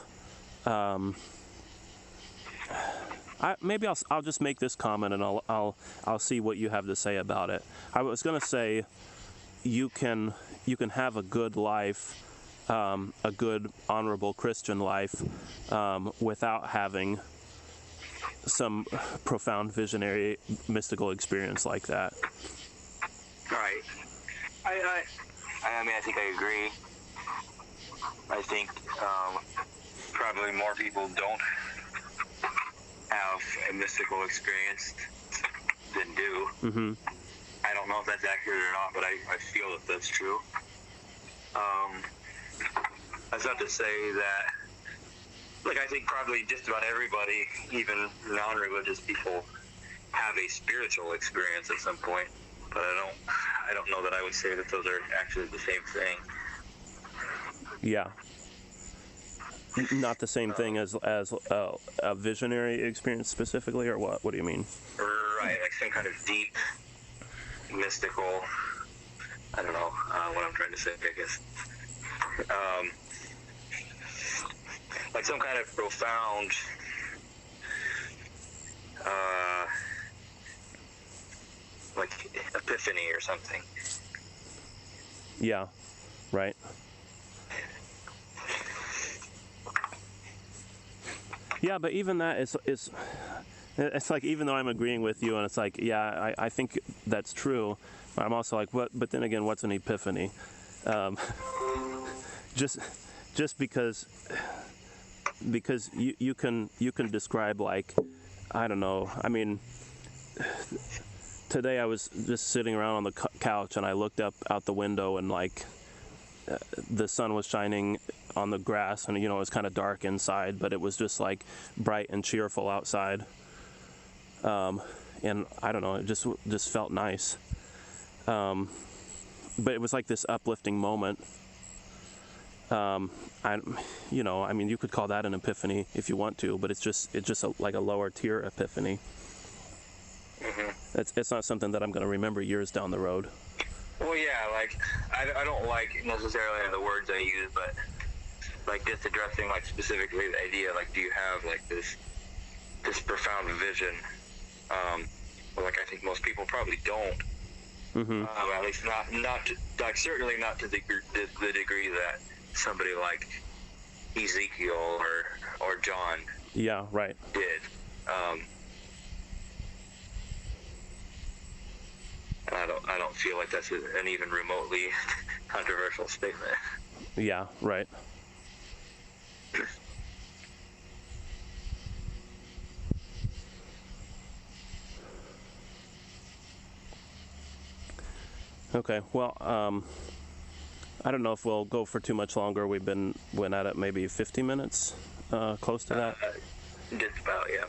maybe I'll just make this comment, and I'll see what you have to say about it. I was going to say you can you can have a good life, a good, honorable Christian life, without having some profound visionary, mystical experience like that. Right. I mean, I think I agree. I think probably more people don't have a mystical experience than do. Mm-hmm. I don't know if that's accurate or not, but I feel that that's true. That's not to say that, like, I think probably just about everybody, even non-religious people, have a spiritual experience at some point, but I don't know that I would say that those are actually the same thing. Yeah. Not the same thing as a visionary experience specifically, or what? What do you mean? Right, like some kind of deep, mystical, I don't know what I'm trying to say, I guess. Like some kind of profound, like epiphany or something. Yeah, right. Yeah, but even that is it's like, even though I'm agreeing with you, and it's like, yeah, I think that's true, I'm also like, what? But then again, what's an epiphany? Just because you can describe, like, I don't know. I mean, today I was just sitting around on the couch and I looked up out the window, and like the sun was shining on the grass, and it was kind of dark inside, but it was just like bright and cheerful outside. And I don't know, it just felt nice. But it was like this uplifting moment. I mean, you could call that an epiphany if you want to, but it's just like a lower tier epiphany. Mm-hmm. It's not something that I'm going to remember years down the road. Well, yeah, like I don't like necessarily the words I use, but like just addressing like specifically the idea, like, do you have like this profound vision? Well, like I think most people probably don't. Mm-hmm. At least not to, like, certainly not to the degree that somebody like Ezekiel or John, yeah, right, did. And I don't feel like that's an even remotely controversial statement. Yeah, right. Okay, well, I don't know if we'll go for too much longer. Went at it maybe 50 minutes, close to that. Just about, yeah.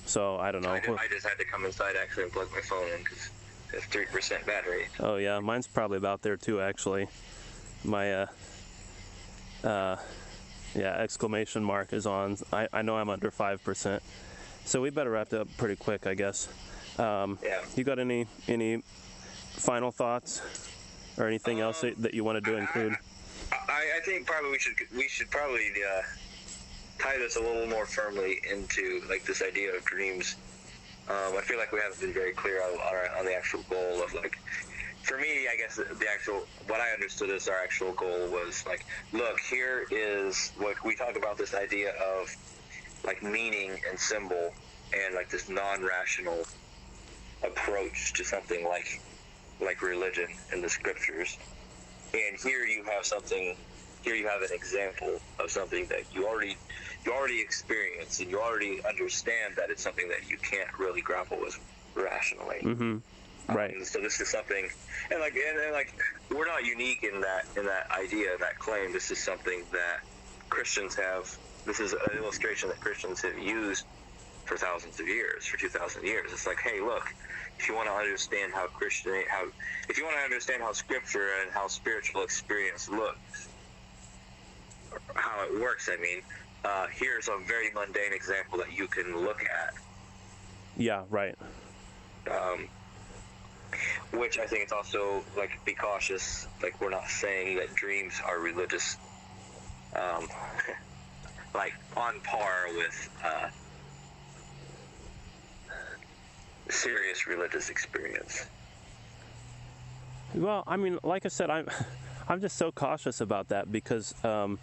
So I don't know. I just had to come inside actually and plug my phone in because it's 3% battery. Oh yeah, mine's probably about there too, actually. My exclamation mark is on. I know I'm under 5%, so we better wrap it up pretty quick, I guess. Yeah. You got any final thoughts or anything else that you wanted to include? I think probably we should probably tie this a little more firmly into like this idea of dreams. I feel like we haven't been very clear on the actual goal of, like, for me, I guess what I understood as our actual goal was like, look, here is what we talk about, this idea of like meaning and symbol and like this non-rational approach to something like religion in the scriptures. And here you have an example of something that you already experience, and you already understand that it's something that you can't really grapple with rationally. Mm-hmm. Right. So this is something, and we're not unique in that idea, that claim. This is something that Christians have. This is an illustration that Christians have used for thousands of years, for 2,000 years. It's like, hey, look, if you want to understand if you want to understand how Scripture and how spiritual experience looks, or how it works, I mean, here's a very mundane example that you can look at. Yeah, right. Which I think it's also, like, be cautious. Like, we're not saying that dreams are religious, like, on par with serious religious experience. Well, I mean, like I said, I'm just so cautious about that because Well,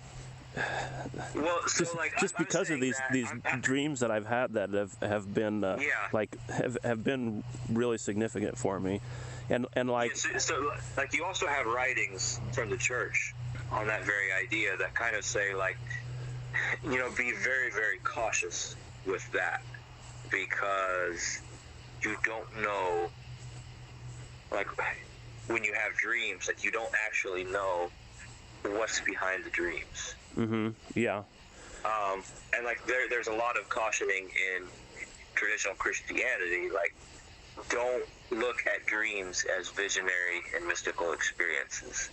so just I'm because of saying these that dreams that I've had that have been yeah. like have been really significant for me, and like So, like, you also have writings from the church on that very idea that kind of say, like, be very, very cautious with that, because you don't know, like, when you have dreams, like, you don't actually know what's behind the dreams. Yeah. And, like, there's a lot of cautioning in traditional Christianity, like, don't look at dreams as visionary and mystical experiences,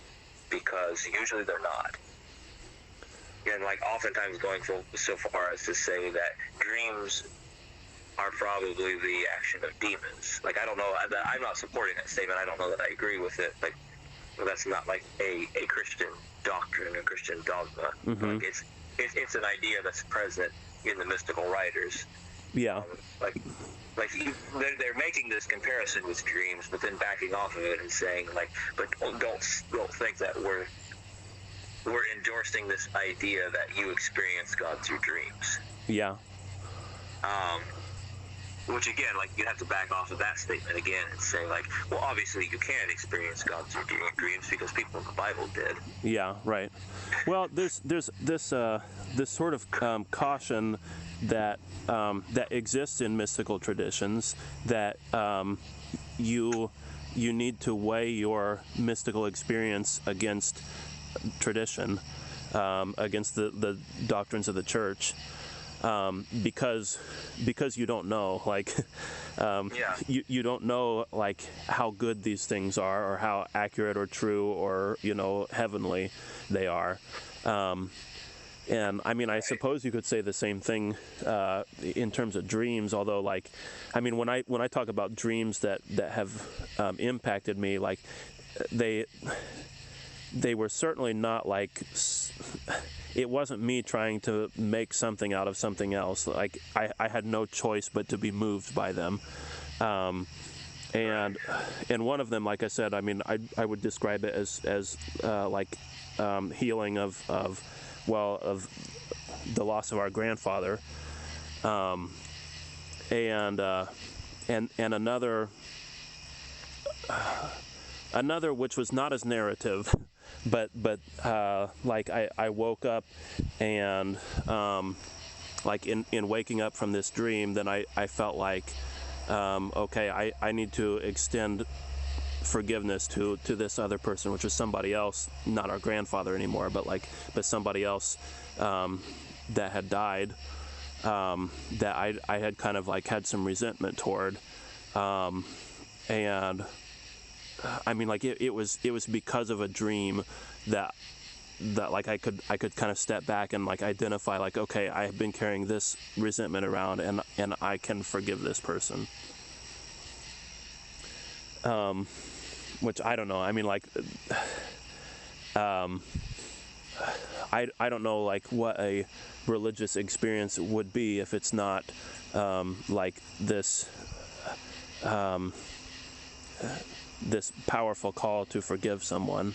because usually they're not. And, like, oftentimes going so far as to say that dreams are probably the action of demons. Like, I don't know, I'm not supporting that statement. I don't know that I agree with it. Like, well, that's not like a Christian doctrine or Christian dogma. Like, it's an idea that's present in the mystical writers. Yeah. They're making this comparison with dreams, but then backing off of it and saying, like, but don't think that we're endorsing this idea that you experience God through dreams. Yeah. Which, again, like, you have to back off of that statement again and say, like, well, obviously you can experience God through dreams because people in the Bible did. Yeah, right. Well, there's this sort of caution that that exists in mystical traditions, that you need to weigh your mystical experience against tradition, against the doctrines of the church. Because you don't know, like, you don't know, like, how good these things are, or how accurate or true or heavenly they are. And I mean, I suppose you could say the same thing in terms of dreams. Although, like, I mean, when I talk about dreams that have impacted me, like, they were certainly not like. It wasn't me trying to make something out of something else. Like, I had no choice but to be moved by them. And one of them, like I said, I mean, I would describe it as like healing of the loss of our grandfather, and another which was not as narrative. But like I woke up and like in waking up from this dream, then I felt like okay, I need to extend forgiveness to this other person, which was somebody else, not our grandfather anymore, but somebody else that had died, that I had kind of like had some resentment toward, and I mean, like, it was because of a dream that like I could kind of step back and like identify, like, okay, I have been carrying this resentment around, and I can forgive this person. Which I don't know. I mean, like, I don't know, like, what a religious experience would be if it's not like this. This powerful call to forgive someone.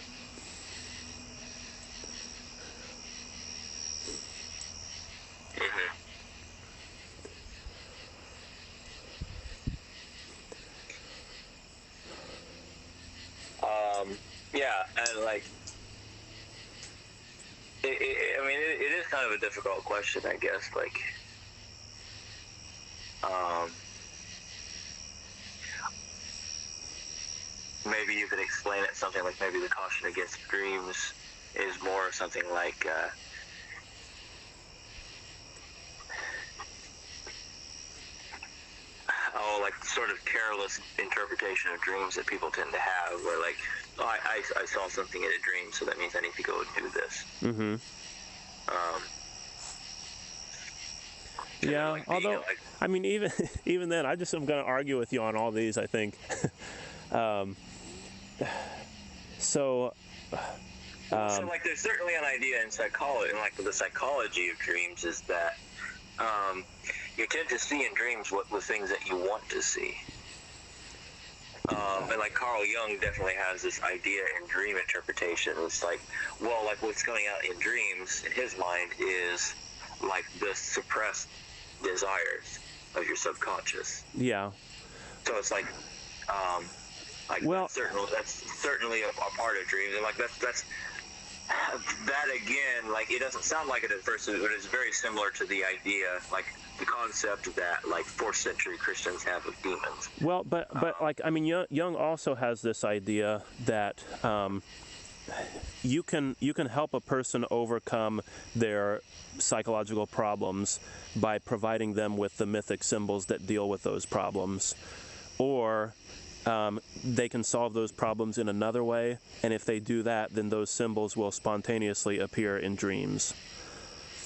Yeah, and like, I mean, it is kind of a difficult question, I guess. Like, maybe you could explain it something like, maybe the caution against dreams is more something like, like sort of careless interpretation of dreams that people tend to have, where like, oh, I saw something in a dream, so that means I need to go and do this. Yeah, like although, like, I mean, even then, I just am going to argue with you on all these, I think. So like, there's certainly an idea in psychology, and like the psychology of dreams, is that you tend to see in dreams what the things that you want to see. And like Carl Jung definitely has this idea in dream interpretation. It's like, well, like what's coming out in dreams in his mind is like the suppressed desires of your subconscious. Yeah. So it's like, well, that's certainly a part of dreams, and like that's that again. Like it doesn't sound like it at first, but it's very similar to the idea, like the concept that like 4th century Christians have of demons. Well, but like I mean, Jung also has this idea that you can help a person overcome their psychological problems by providing them with the mythic symbols that deal with those problems, or they can solve those problems in another way, and if they do that, then those symbols will spontaneously appear in dreams.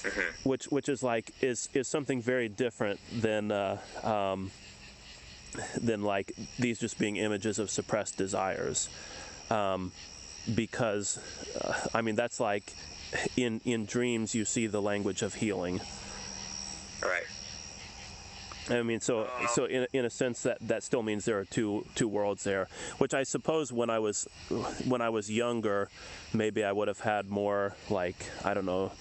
Mm-hmm. Which is like is something very different than like these just being images of suppressed desires, because I mean that's like in dreams you see the language of healing. Right. I mean, so in a sense that still means there are two worlds there, which I suppose when I was younger, maybe I would have had more like, I don't know,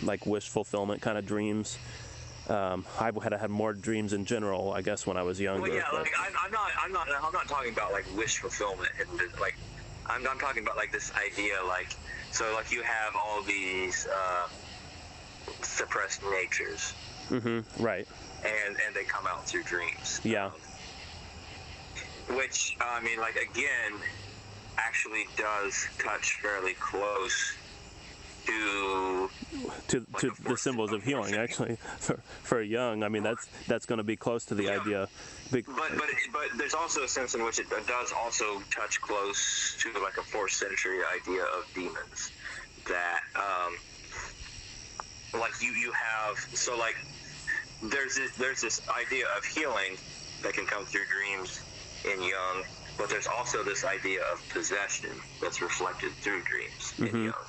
like wish fulfillment kind of dreams. I had more dreams in general, I guess, when I was younger. Well, yeah, like I'm not talking about like wish fulfillment, and like I'm talking about like this idea, like so like you have all these suppressed natures. Mm-hmm. Right. And they come out through dreams. Yeah. Which, I mean, like, again, actually does touch fairly close to the symbols of healing, actually, for Jung. I mean, that's going to be close to the idea. But there's also a sense in which it does also touch close to, like, a 4th century idea of demons. That, like, you have, so, like, there's this idea of healing that can come through dreams in Jung, but there's also this idea of possession that's reflected through dreams in Jung.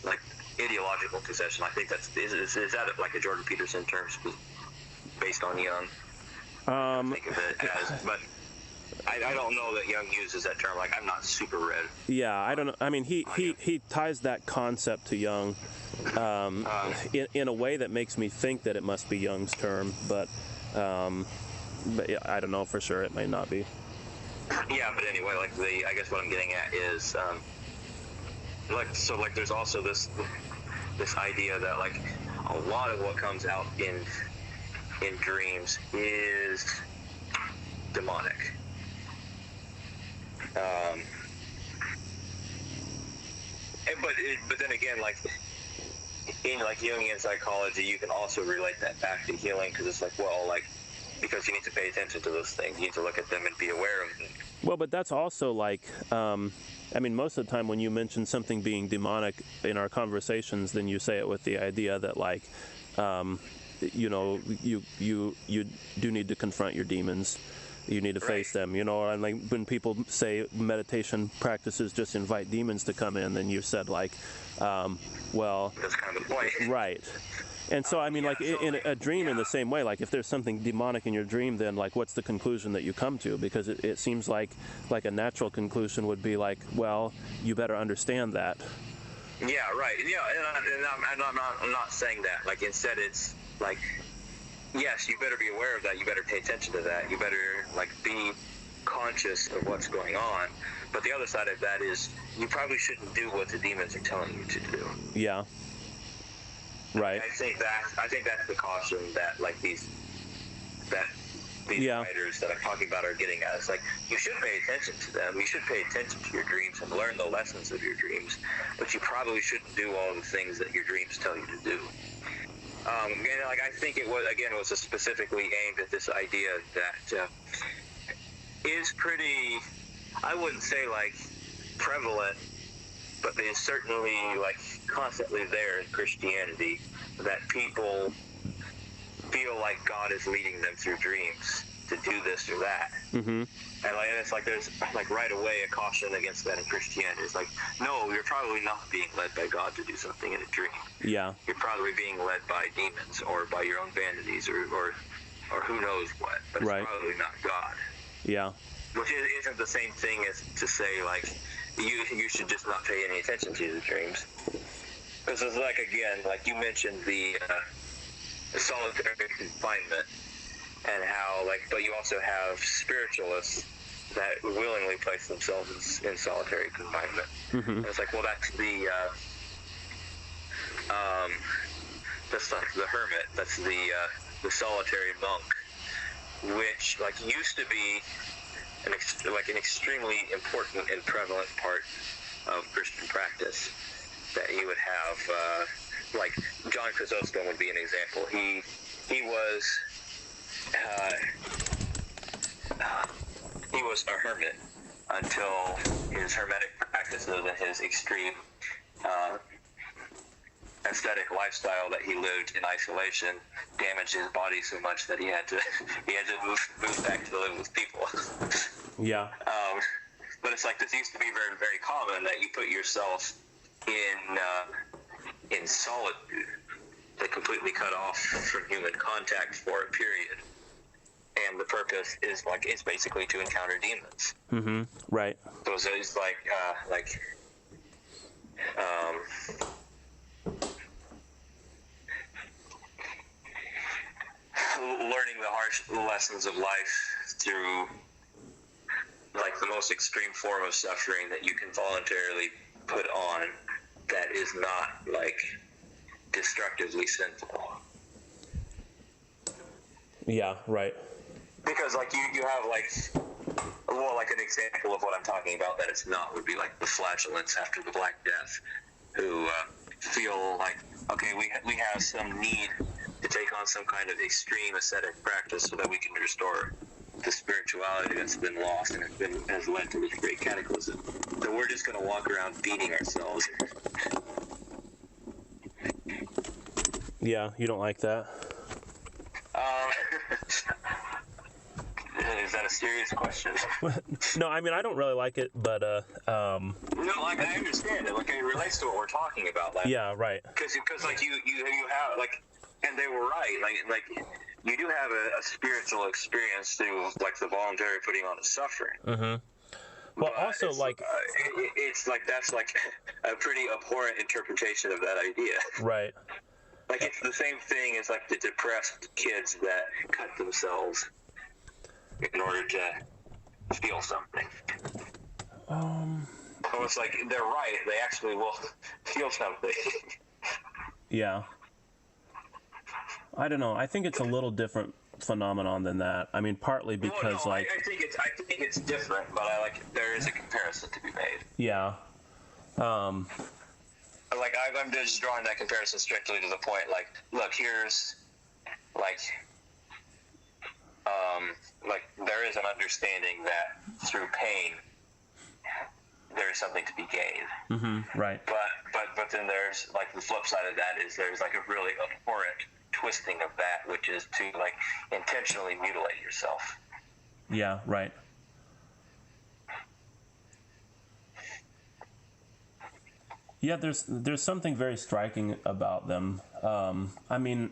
Like ideological possession. I think is that like a Jordan Peterson term based on Jung? I think of it as, but I don't know that Jung uses that term. Like I'm not super read. Yeah, I don't know. I mean, he ties that concept to Jung. In a way that makes me think that it must be Jung's term, but yeah, I don't know for sure. It may not be. Yeah, but anyway, like I guess what I'm getting at is, like there's also this idea that like a lot of what comes out in dreams is demonic. But then again, like. In like Jungian psychology, you can also relate that back to healing because it's like, well, like because you need to pay attention to those things, you need to look at them and be aware of them. Well, but that's also like, I mean, most of the time when you mention something being demonic in our conversations, then you say it with the idea that like, you know, you do need to confront your demons. You need to face them, you know, and like when people say meditation practices just invite demons to come in, then you said like, well, that's kind of the point. Right. And so, I mean, like in a dream in the same way, like if there's something demonic in your dream, then like what's the conclusion that you come to? Because it seems like a natural conclusion would be like, well, you better understand that. Yeah, right. Yeah, and I'm not saying that. Like instead it's like, yes, you better be aware of that. You better pay attention to that. You better like be conscious of what's going on. But the other side of that is you probably shouldn't do what the demons are telling you to do. Yeah. Right. I think that's the caution that like these writers that I'm talking about are getting at. It's like you should pay attention to them. You should pay attention to your dreams and learn the lessons of your dreams. But you probably shouldn't do all the things that your dreams tell you to do. And like I think it was specifically aimed at this idea that is pretty, I wouldn't say like prevalent, but is certainly like constantly there in Christianity, that people feel like God is leading them through dreams to do this or that. Mm-hmm. And like it's like there's like right away a caution against that in Christianity. It's like, no, you're probably not being led by God to do something in a dream. Yeah. You're probably being led by demons or by your own vanities or who knows what. But it's probably not God. Yeah. Which isn't the same thing as to say, like, you should just not pay any attention to the dreams. Because it's like, again, like you mentioned the solitary confinement, and how, like, but you also have spiritualists that willingly place themselves in solitary confinement. And it's like, well, that's like the hermit, that's the solitary monk, which, like, used to be an extremely important and prevalent part of Christian practice, that you would have, like, John Chrysostom would be an example. He was a hermit until his hermetic practices and his extreme ascetic lifestyle that he lived in isolation damaged his body so much that he had to move back to live with people. Yeah. But it's like, this used to be very, very common, that you put yourself in solitude, that completely cut off from human contact for a period. And the purpose is, like, it's basically to encounter demons. Right. So it's like learning the harsh lessons of life through, like, the most extreme form of suffering that you can voluntarily put on, that is not, like, destructively sinful. Yeah, right. Because, like, you have, like, well, like, an example of what I'm talking about that it's not would be, like, the flagellants after the Black Death, who feel like, okay, we have some need to take on some kind of extreme ascetic practice so that we can restore the spirituality that's been lost and has led to this great cataclysm. So we're just going to walk around beating ourselves. Yeah, you don't like that? Is that a serious question? No, I mean, I don't really like it, but No, like, I understand it. Like, it relates to what we're talking about. Like, yeah, right. Because like, you have, like, and they were right. Like you do have a spiritual experience through, like, the voluntary putting on of suffering. Well, but also, like, it's like, that's, like, a pretty abhorrent interpretation of that idea. Right. Like, it's the same thing as, like, the depressed kids that cut themselves in order to feel something. So it's like, they're right. They actually will feel something. Yeah. I don't know. I think it's a little different phenomenon than that. I mean, partly because, I think it's different, but there is a comparison to be made. Yeah. Like, I'm just drawing that comparison strictly to the point, like, look, here's, like, there is an understanding that through pain there is something to be gained. Right. But then there's, like, the flip side of that is there's, like, a really abhorrent twisting of that, which is to, like, intentionally mutilate yourself. Yeah, right. Yeah, there's something very striking about them. I mean,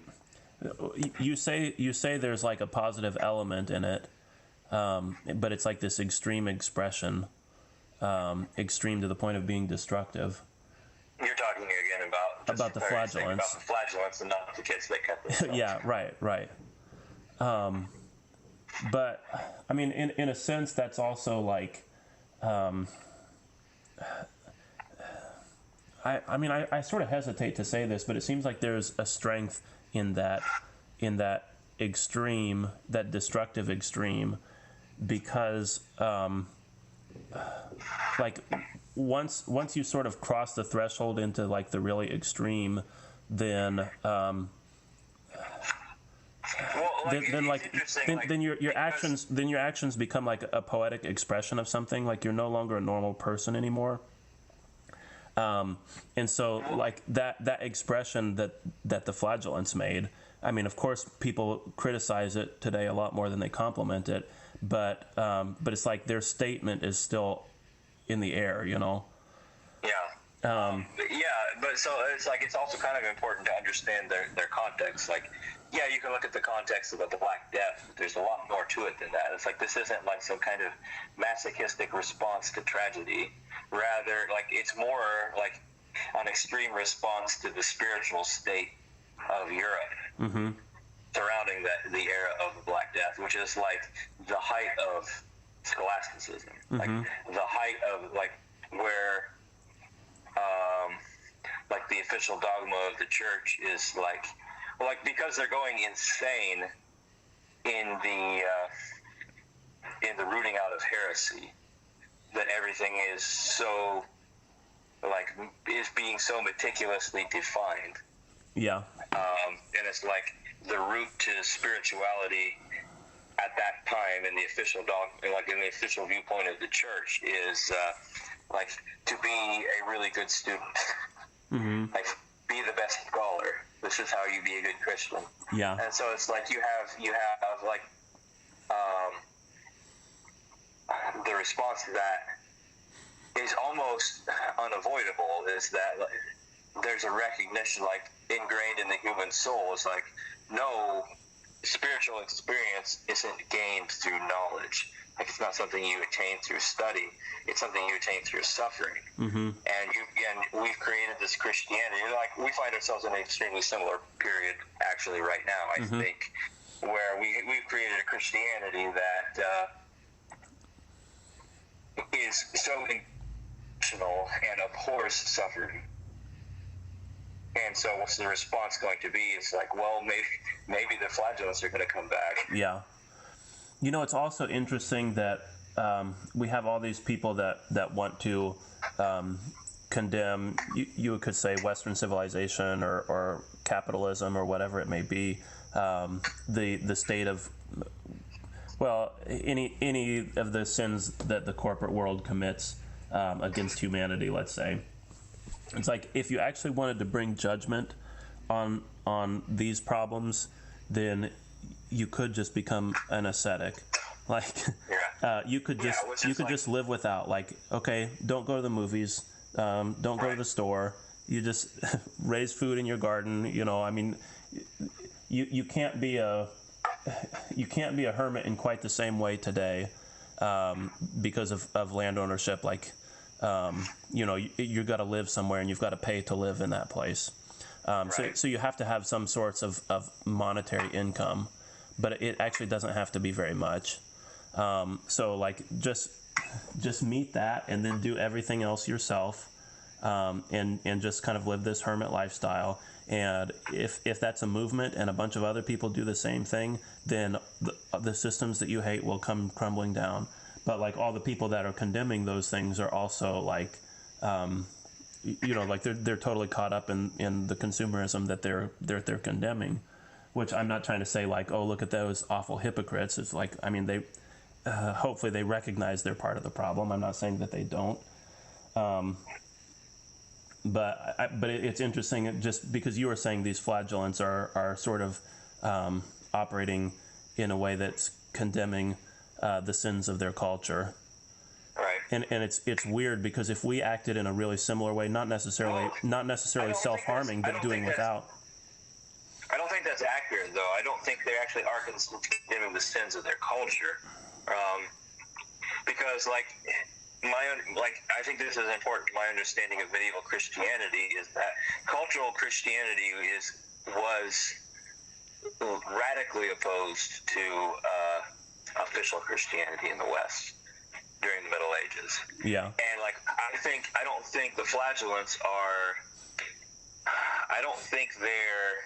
you say there's, like, a positive element in it, but it's like this extreme expression, extreme to the point of being destructive. You're talking again about the flagellants. About the flagellants and not the kids that cut themselves. Yeah, right. But I mean, in a sense, that's also, like, I sort of hesitate to say this, but it seems like there's a strength in that extreme, that destructive extreme, because like, once you sort of cross the threshold into, like, the really extreme, then your actions become like a poetic expression of something. Like, you're no longer a normal person anymore. And so, like, that expression that the flagellants made, I mean, of course, people criticize it today a lot more than they compliment it, but it's like their statement is still in the air, you know? Yeah. But so it's like, it's also kind of important to understand their context. Like, yeah, you can look at the context of the Black Death. There's a lot more to it than that. It's like this isn't like some kind of masochistic response to tragedy. Rather, like it's more like an extreme response to the spiritual state of Europe surrounding the era of the Black Death, which is like the height of scholasticism, like the height of like where like the official dogma of the church is like because they're going insane in the rooting out of heresy, that everything is so like is being so meticulously defined. Yeah. And it's like the root to spirituality at that time in the official like in the official viewpoint of the church is like to be a really good student. Like be the best scholar. This is how you be a good Christian. Yeah. And so it's like you have like the response to that is almost unavoidable, is that like, there's a recognition like ingrained in the human soul. It's like no spiritual experience isn't gained through knowledge. Like it's not something you attain through study. It's something you attain through suffering. And we've created this Christianity. Like we find ourselves in an extremely similar period, actually, right now. I think, where we've created a Christianity that is so emotional and abhors suffering. And so, what's the response going to be? It's like, well, maybe the flagellants are going to come back. Yeah. You know, it's also interesting that we have all these people that want to condemn, you could say, Western civilization or capitalism or whatever it may be, the state of, well, any of the sins that the corporate world commits against humanity, let's say. It's like if you actually wanted to bring judgment on these problems, then you could just become an ascetic. Like you could just live without. Like, okay, don't go to the movies, don't go to the store. You just raise food in your garden. You know, I mean, you can't be a hermit in quite the same way today because of land ownership. Like, you know, you got to live somewhere and you've got to pay to live in that place. So you have to have some sorts of monetary income, but it actually doesn't have to be very much. So like just meet that and then do everything else yourself, and just kind of live this hermit lifestyle. And if that's a movement and a bunch of other people do the same thing, then the systems that you hate will come crumbling down. But like all the people that are condemning those things are also like, you know, like they're totally caught up in the consumerism that they're condemning, which I'm not trying to say like, oh, look at those awful hypocrites. It's like, I mean, they hopefully they recognize they're part of the problem. I'm not saying that they don't. But it's interesting just because you were saying these flagellants are sort of operating in a way that's condemning the sins of their culture. Right. And it's weird because if we acted in a really similar way, not necessarily self-harming, but doing without. I don't think that's accurate, though. I don't think they actually are condemning the sins of their culture, because I think this is important. My understanding of medieval Christianity is that cultural Christianity was radically opposed to official Christianity in the West during the Middle Ages. Yeah. And I don't think the flagellants are. I don't think they're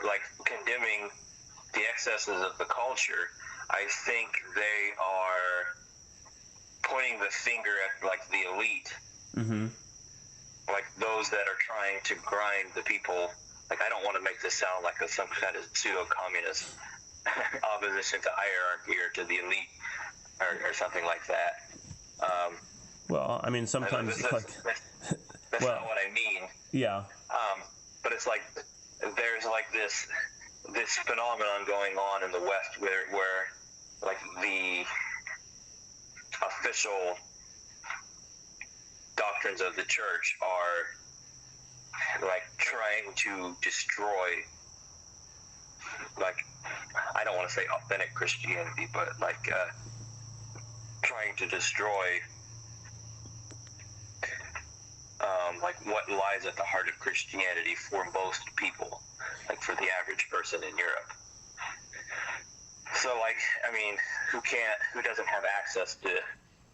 like condemning the excesses of the culture. I think they are pointing the finger at like the elite, like those that are trying to grind the people. Like, I don't want to make this sound like some kind of pseudo-communist opposition to hierarchy or to the elite or something like that. Well, I mean, sometimes that's not what I mean. Yeah. But it's like there's like this phenomenon going on in the West where like the official doctrines of the church are like trying to destroy, like, I don't want to say authentic Christianity, but like trying to destroy like what lies at the heart of Christianity for most people, like for the average person in Europe. So, like, I mean, who doesn't have access to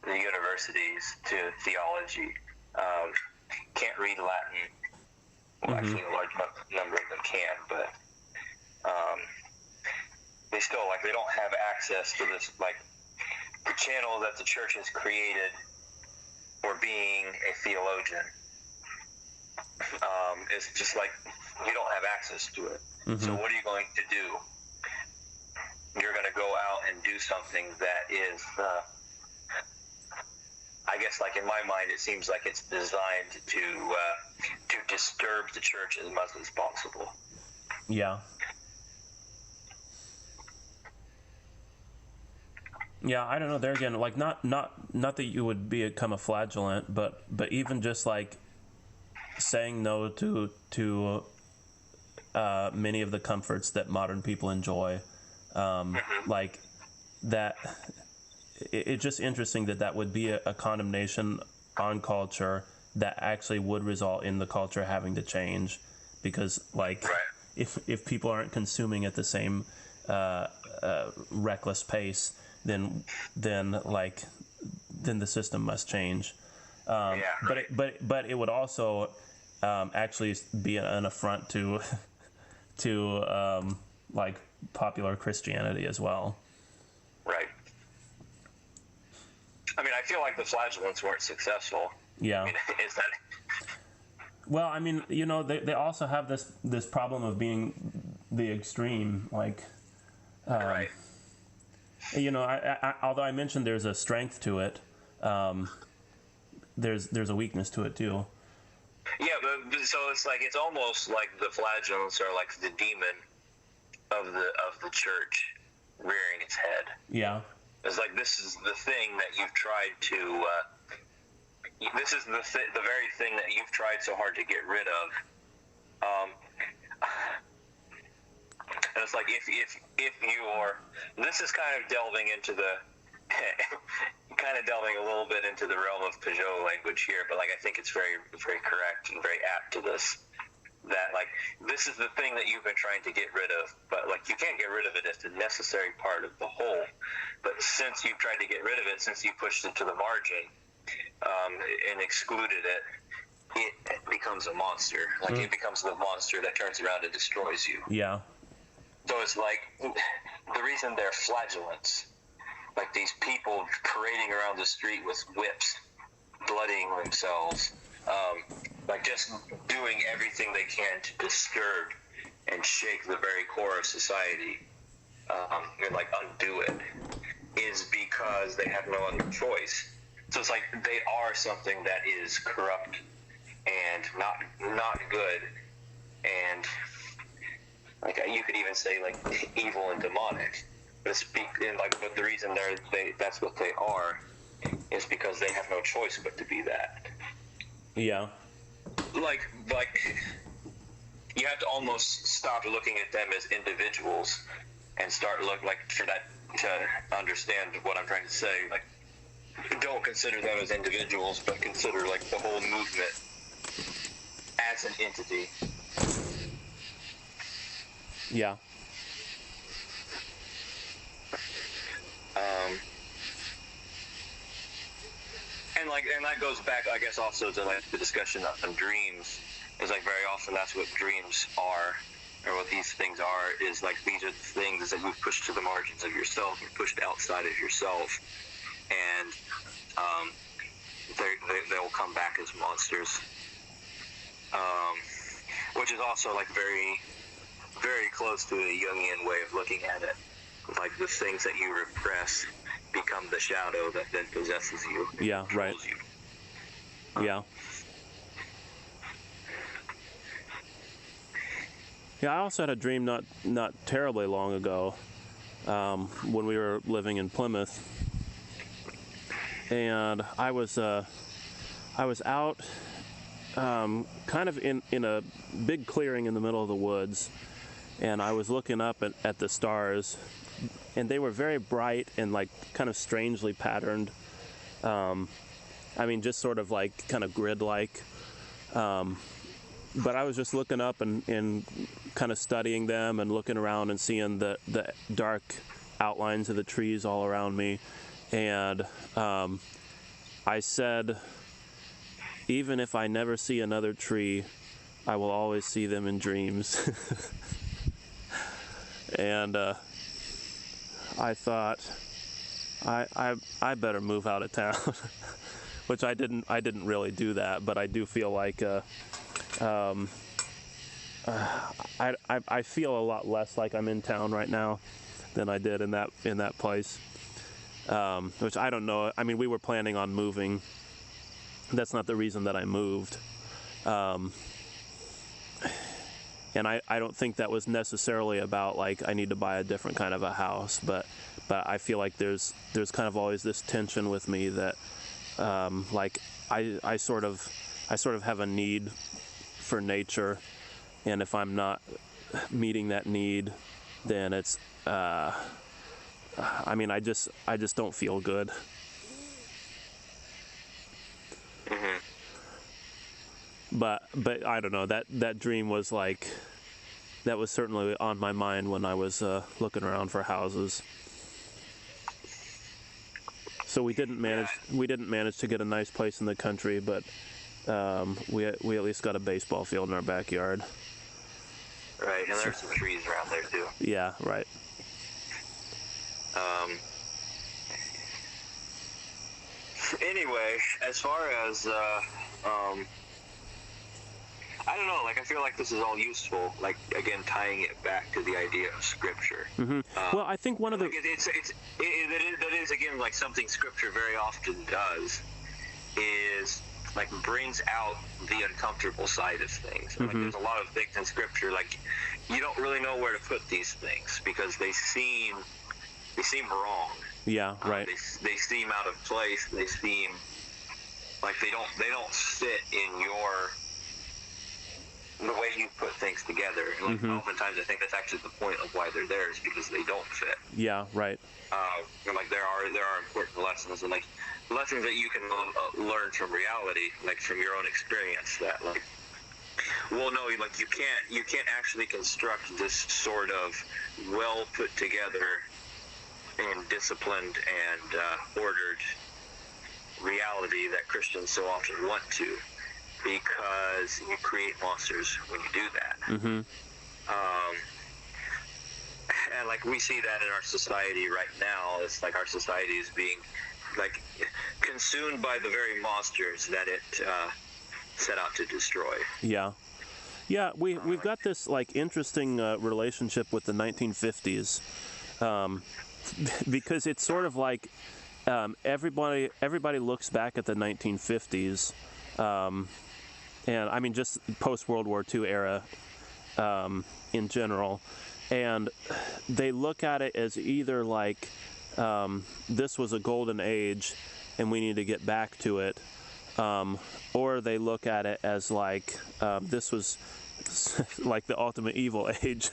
the universities, to theology, can't read Latin? Well, actually, a large number of them can, but they still, like, they don't have access to this, like, the channel that the church has created for being a theologian. It's just like, you don't have access to it. So what are you going to do? You're going to go out and do something that is, I guess, like, in my mind, it seems like it's designed to disturb the church as much as possible. Yeah. Yeah, I don't know. There again, like, not that you would become a flagellant, but even just like saying no to many of the comforts that modern people enjoy, like that. It's just interesting that would be a condemnation on culture that actually would result in the culture having to change, because, like, if people aren't consuming at the same reckless pace, then the system must change. But it would also actually be an affront to like popular Christianity as well. Right. I mean, I feel like the flagellants weren't successful. Yeah. I mean, is that? Well, I mean, you know, they also have this problem of being the extreme, like. Right. You know, I although I mentioned there's a strength to it, there's a weakness to it too. Yeah, but so it's like, it's almost like the flagellants are like the demon of the church rearing its head. Yeah. It's like, this is the thing that you've tried to. This is the very thing that you've tried so hard to get rid of. And it's like, if you are, this is kind of delving into the, a little bit into the realm of Peugeot language here, but like, I think it's very, very correct and very apt to this. That, like, this is the thing that you've been trying to get rid of, but, like, you can't get rid of it. It's a necessary part of the whole. But since you've tried to get rid of it, since you pushed it to the margin and excluded it, it becomes a monster. Like, it becomes the monster that turns around and destroys you. Yeah. So it's like, the reason they're flagellants, like these people parading around the street with whips, bloodying themselves, like just doing everything they can to disturb and shake the very core of society, and like undo it, is because they have no other choice. So it's like, they are something that is corrupt and not good, and like, you could even say, like, evil and demonic. But but the reason that's what they are is because they have no choice but to be that. Yeah. Like you have to almost stop looking at them as individuals and start looking, like, for that to understand what I'm trying to say. Like, don't consider them as individuals, but consider, like, the whole movement as an entity. Yeah. And that goes back, I guess, also to, like, the discussion on dreams. Is, like, very often that's what dreams are, or what these things are, is, like, these are the things that you've pushed to the margins of yourself, or pushed outside of yourself, and they'll come back as monsters. Which is also, like, very, very close to a Jungian way of looking at it. Like, the things that you repress become the shadow that then possesses you. Yeah, right. You. Yeah. Yeah, I also had a dream not terribly long ago, when we were living in Plymouth, and I was out kind of in a big clearing in the middle of the woods, and I was looking up at the stars, and they were very bright and like kind of strangely patterned. I mean, just sort of like kind of grid-like. But I was just looking up and kind of studying them and looking around and seeing the dark outlines of the trees all around me. And I said, even if I never see another tree, I will always see them in dreams. And I thought, I better move out of town, which I didn't really do that, but I do feel like I feel a lot less like I'm in town right now than I did in that place, which I don't know. I mean, we were planning on moving. That's not the reason that I moved. And I don't think that was necessarily about like I need to buy a different kind of a house, but I feel like there's kind of always this tension with me that like I sort of have a need for nature, and if I'm not meeting that need, then it's I mean I just don't feel good. Mm-hmm. But I don't know, that dream was like, that was certainly on my mind when I was looking around for houses. So we didn't manage to get a nice place in the country, but we at least got a baseball field in our backyard. Right, and there's some trees around there too. Yeah, right. Anyway, as far as I don't know, like I feel like this is all useful, like again tying it back to the idea of scripture. Mm-hmm. Well, I think one of the that is again like something scripture very often does is like brings out the uncomfortable side of things. And, like there's a lot of things in scripture like you don't really know where to put these things because they seem wrong. Yeah, right. They seem out of place. They seem like they don't fit in the way you put things together. And like oftentimes I think that's actually the point of why they're there is because they don't fit. Yeah, right. And like there are important lessons and like lessons that you can learn from reality, like from your own experience. That like, well, no, like you can't actually construct this sort of well put together and disciplined and ordered reality that Christians so often want to, because you create monsters when you do that. Mm-hmm. And like we see that in our society right now. It's like our society is being like consumed by the very monsters that it set out to destroy. Yeah. We've got this like interesting relationship with the 1950s, because it's sort of like everybody looks back at the 1950s. And I mean, just post-World War II era in general. And they look at it as either like this was a golden age and we need to get back to it, or they look at it as like this was like the ultimate evil age.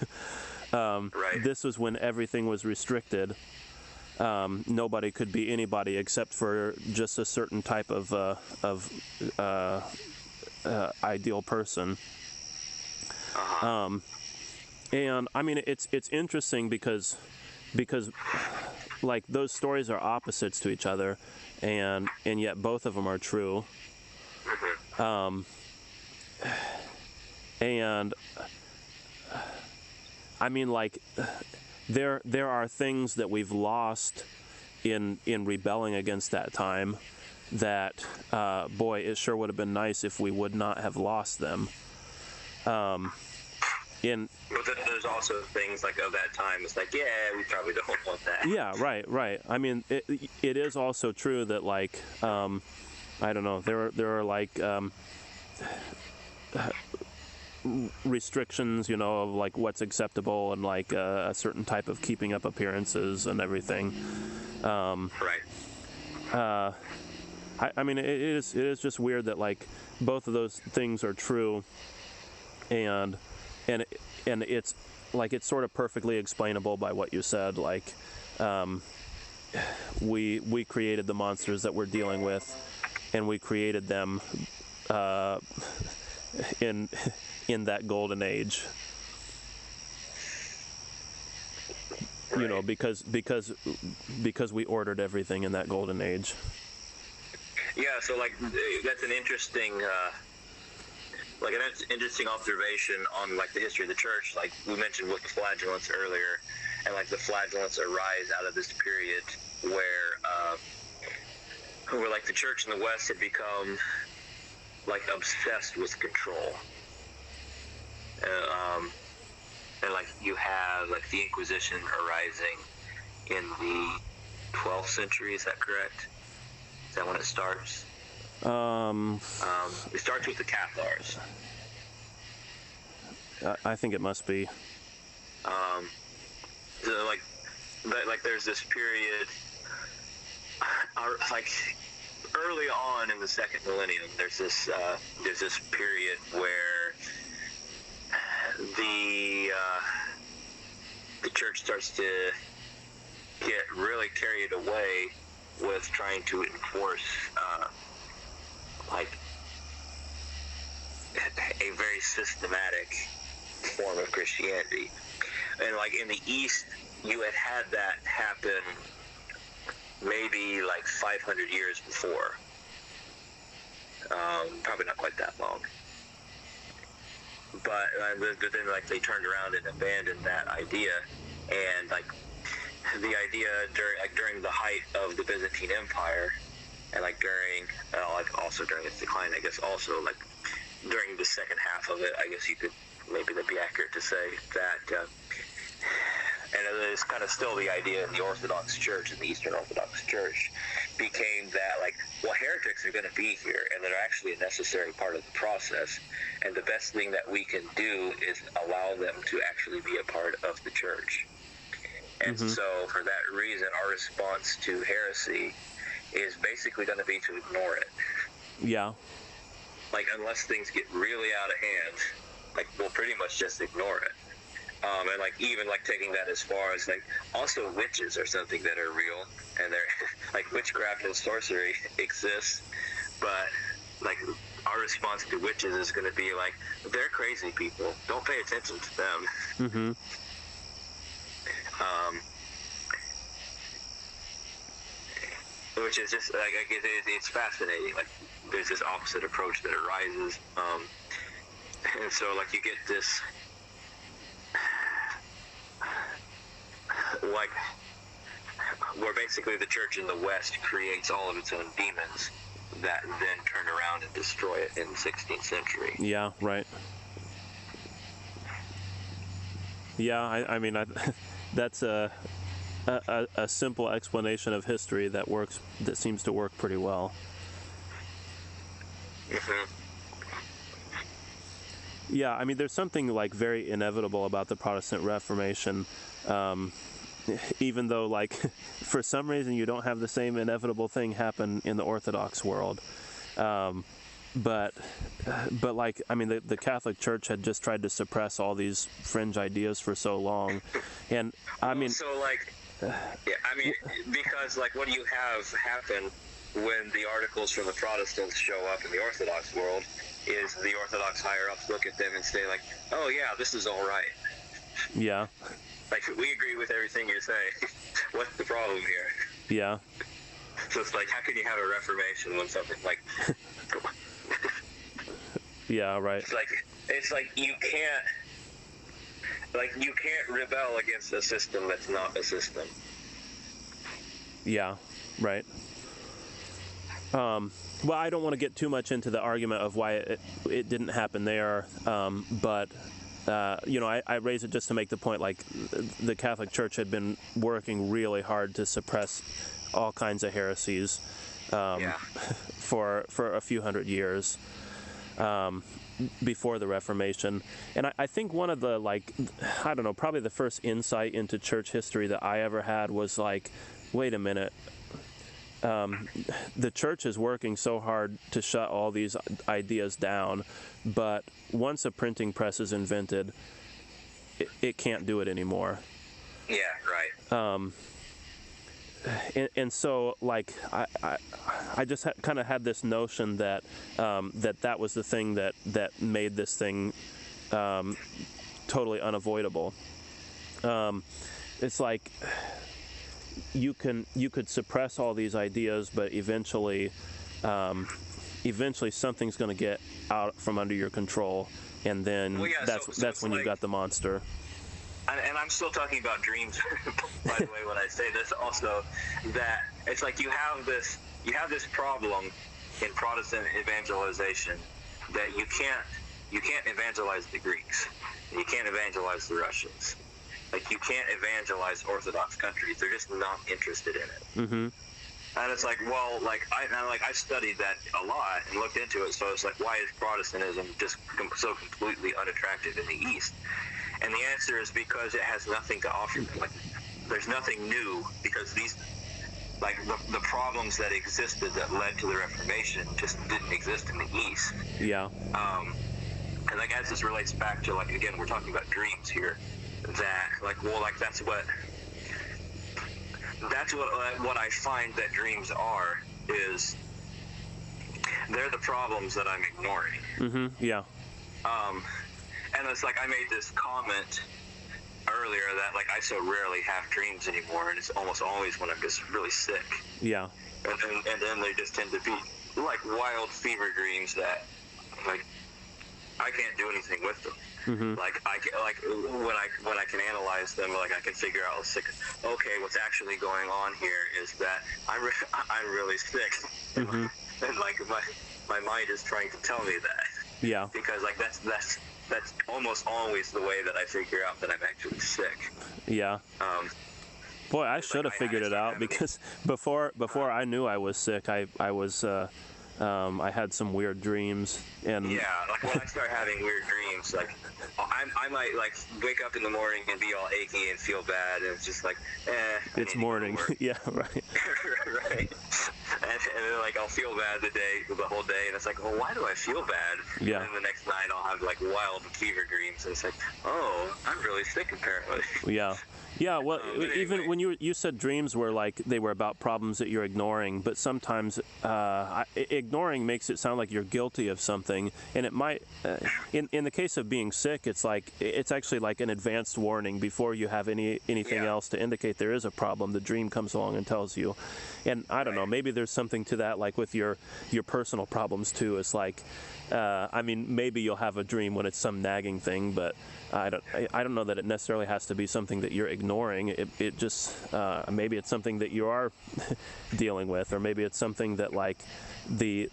Right. This was when everything was restricted. Nobody could be anybody except for just a certain type of ideal person. And I mean, it's interesting because like those stories are opposites to each other, and yet both of them are true. And I mean, like there are things that we've lost in rebelling against that time that boy, it sure would have been nice if we would not have lost them. But then there's also things like of that time. It's like, yeah, we probably don't want that. Yeah, right. I mean, it is also true that like I don't know. There are like restrictions, you know, of like what's acceptable and like a certain type of keeping up appearances and everything. Right. I mean, it is just weird that like both of those things are true, and it's like it's sort of perfectly explainable by what you said. Like, we created the monsters that we're dealing with, and we created them in that golden age. You know, because we ordered everything in that golden age. Yeah, so like that's an interesting observation on like the history of the church. Like we mentioned with the flagellants earlier, and like the flagellants arise out of this period where like the church in the West had become like obsessed with control. And like you have like the Inquisition arising in the 12th century. Is that correct? Is that when it starts? It starts with the Cathars. I think it must be. So like there's this period, like early on in the second millennium. There's this period where the church starts to get really carried away with trying to enforce like a very systematic form of Christianity. And like in the East, you had that happen maybe like 500 years before. Probably not quite that long. But then like they turned around and abandoned that idea, and like the idea during the height of the Byzantine Empire, and like during also during its decline, I guess also like during the second half of it, I guess you could maybe that'd be accurate to say that. And it is kind of still the idea in the Orthodox Church, in the Eastern Orthodox Church, became that, like, well, heretics are going to be here, and they're actually a necessary part of the process, and the best thing that we can do is allow them to actually be a part of the church. And so, for that reason, our response to heresy is basically going to be to ignore it. Yeah. Like, unless things get really out of hand, like, we'll pretty much just ignore it. And like even like taking that as far as like also witches are something that are real, and they're like witchcraft and sorcery exists, but like our response to witches is going to be like, they're crazy people, don't pay attention to them. Which is just like it's fascinating. Like there's this opposite approach that arises, and so like you get this. Like, where basically the church in the West creates all of its own demons that then turn around and destroy it in the 16th century. Yeah, right. Yeah, I mean, that's a simple explanation of history that seems to work pretty well. Yeah, I mean, there's something like very inevitable about the Protestant Reformation, even though like for some reason you don't have the same inevitable thing happen in the Orthodox world. But like, I mean, the Catholic Church had just tried to suppress all these fringe ideas for so long, and I mean, so like, yeah, I mean, because like, what do you have happen when the articles from the Protestants show up in the Orthodox world? Is the Orthodox higher-ups look at them and say like, oh yeah, this is all right. Yeah. Like, we agree with everything you say. What's the problem here? Yeah. So it's like, how can you have a reformation when something like... Yeah, right. It's like you can't rebel against a system that's not a system. Yeah, right. Well, I don't want to get too much into the argument of why it didn't happen there, but you know, I raise it just to make the point, like, the Catholic Church had been working really hard to suppress all kinds of heresies for a few hundred years before the Reformation. And I think one of the, like, I don't know, probably the first insight into church history that I ever had was like, wait a minute, the church is working so hard to shut all these ideas down, but once a printing press is invented, it can't do it anymore. Yeah, right. And so, like, I just kind of had this notion that that was the thing that made this thing totally unavoidable. It's like you could suppress all these ideas, but eventually something's going to get out from under your control, and then that's when you've got the monster. And I'm still talking about dreams, by the way, when I say this also, that it's like you have this problem in Protestant evangelization that you can't evangelize the Greeks, you can't evangelize the Russians, like you can't evangelize Orthodox countries. They're just not interested in it. Mm-hmm. And it's like, well, I studied that a lot and looked into it. So it's like, why is Protestantism just so completely unattractive in the East? And the answer is because it has nothing to offer them. Like, there's nothing new, because these, like, the problems that existed that led to the Reformation just didn't exist in the East. Yeah. And like, as this relates back to, like, again, we're talking about dreams here, that, like, well, like, that's what I find that dreams are, is they're the problems that I'm ignoring. Mm-hmm. Yeah. And it's like, I made this comment earlier that, like, I so rarely have dreams anymore, and it's almost always when I'm just really sick. Yeah. And then they just tend to be like wild fever dreams that, like, I can't do anything with them. Mm-hmm. Like, when I can analyze them, like, I can figure out, okay, what's actually going on here is that I'm really sick. Mm-hmm. And like my mind is trying to tell me that. Yeah. Because, like, that's almost always the way that I figure out that I'm actually sick. Yeah. Boy, I should have figured it out, because before I knew I was sick, I had some weird dreams. And yeah, like, when I start having weird dreams, like, I might, like, wake up in the morning and be all achy and feel bad, and it's just like, it's morning. Yeah, right. Right. And then, like, I'll feel bad the whole day, and it's like, well, why do I feel bad? Yeah. And then the next night I'll have, like, wild fever dreams, and it's like, oh, I'm really sick apparently. Yeah. Yeah, well, even when you said dreams were like they were about problems that you're ignoring, but sometimes ignoring makes it sound like you're guilty of something, and it might, in the case of being sick, it's actually like an advanced warning before you have anything else to indicate there is a problem. The dream comes along and tells you, and I don't know, maybe there's something to that, like with your personal problems too. It's like, I mean, maybe you'll have a dream when it's some nagging thing, but I don't know that it necessarily has to be something that you're ignoring. It just maybe it's something that you are dealing with, or maybe it's something that, like, the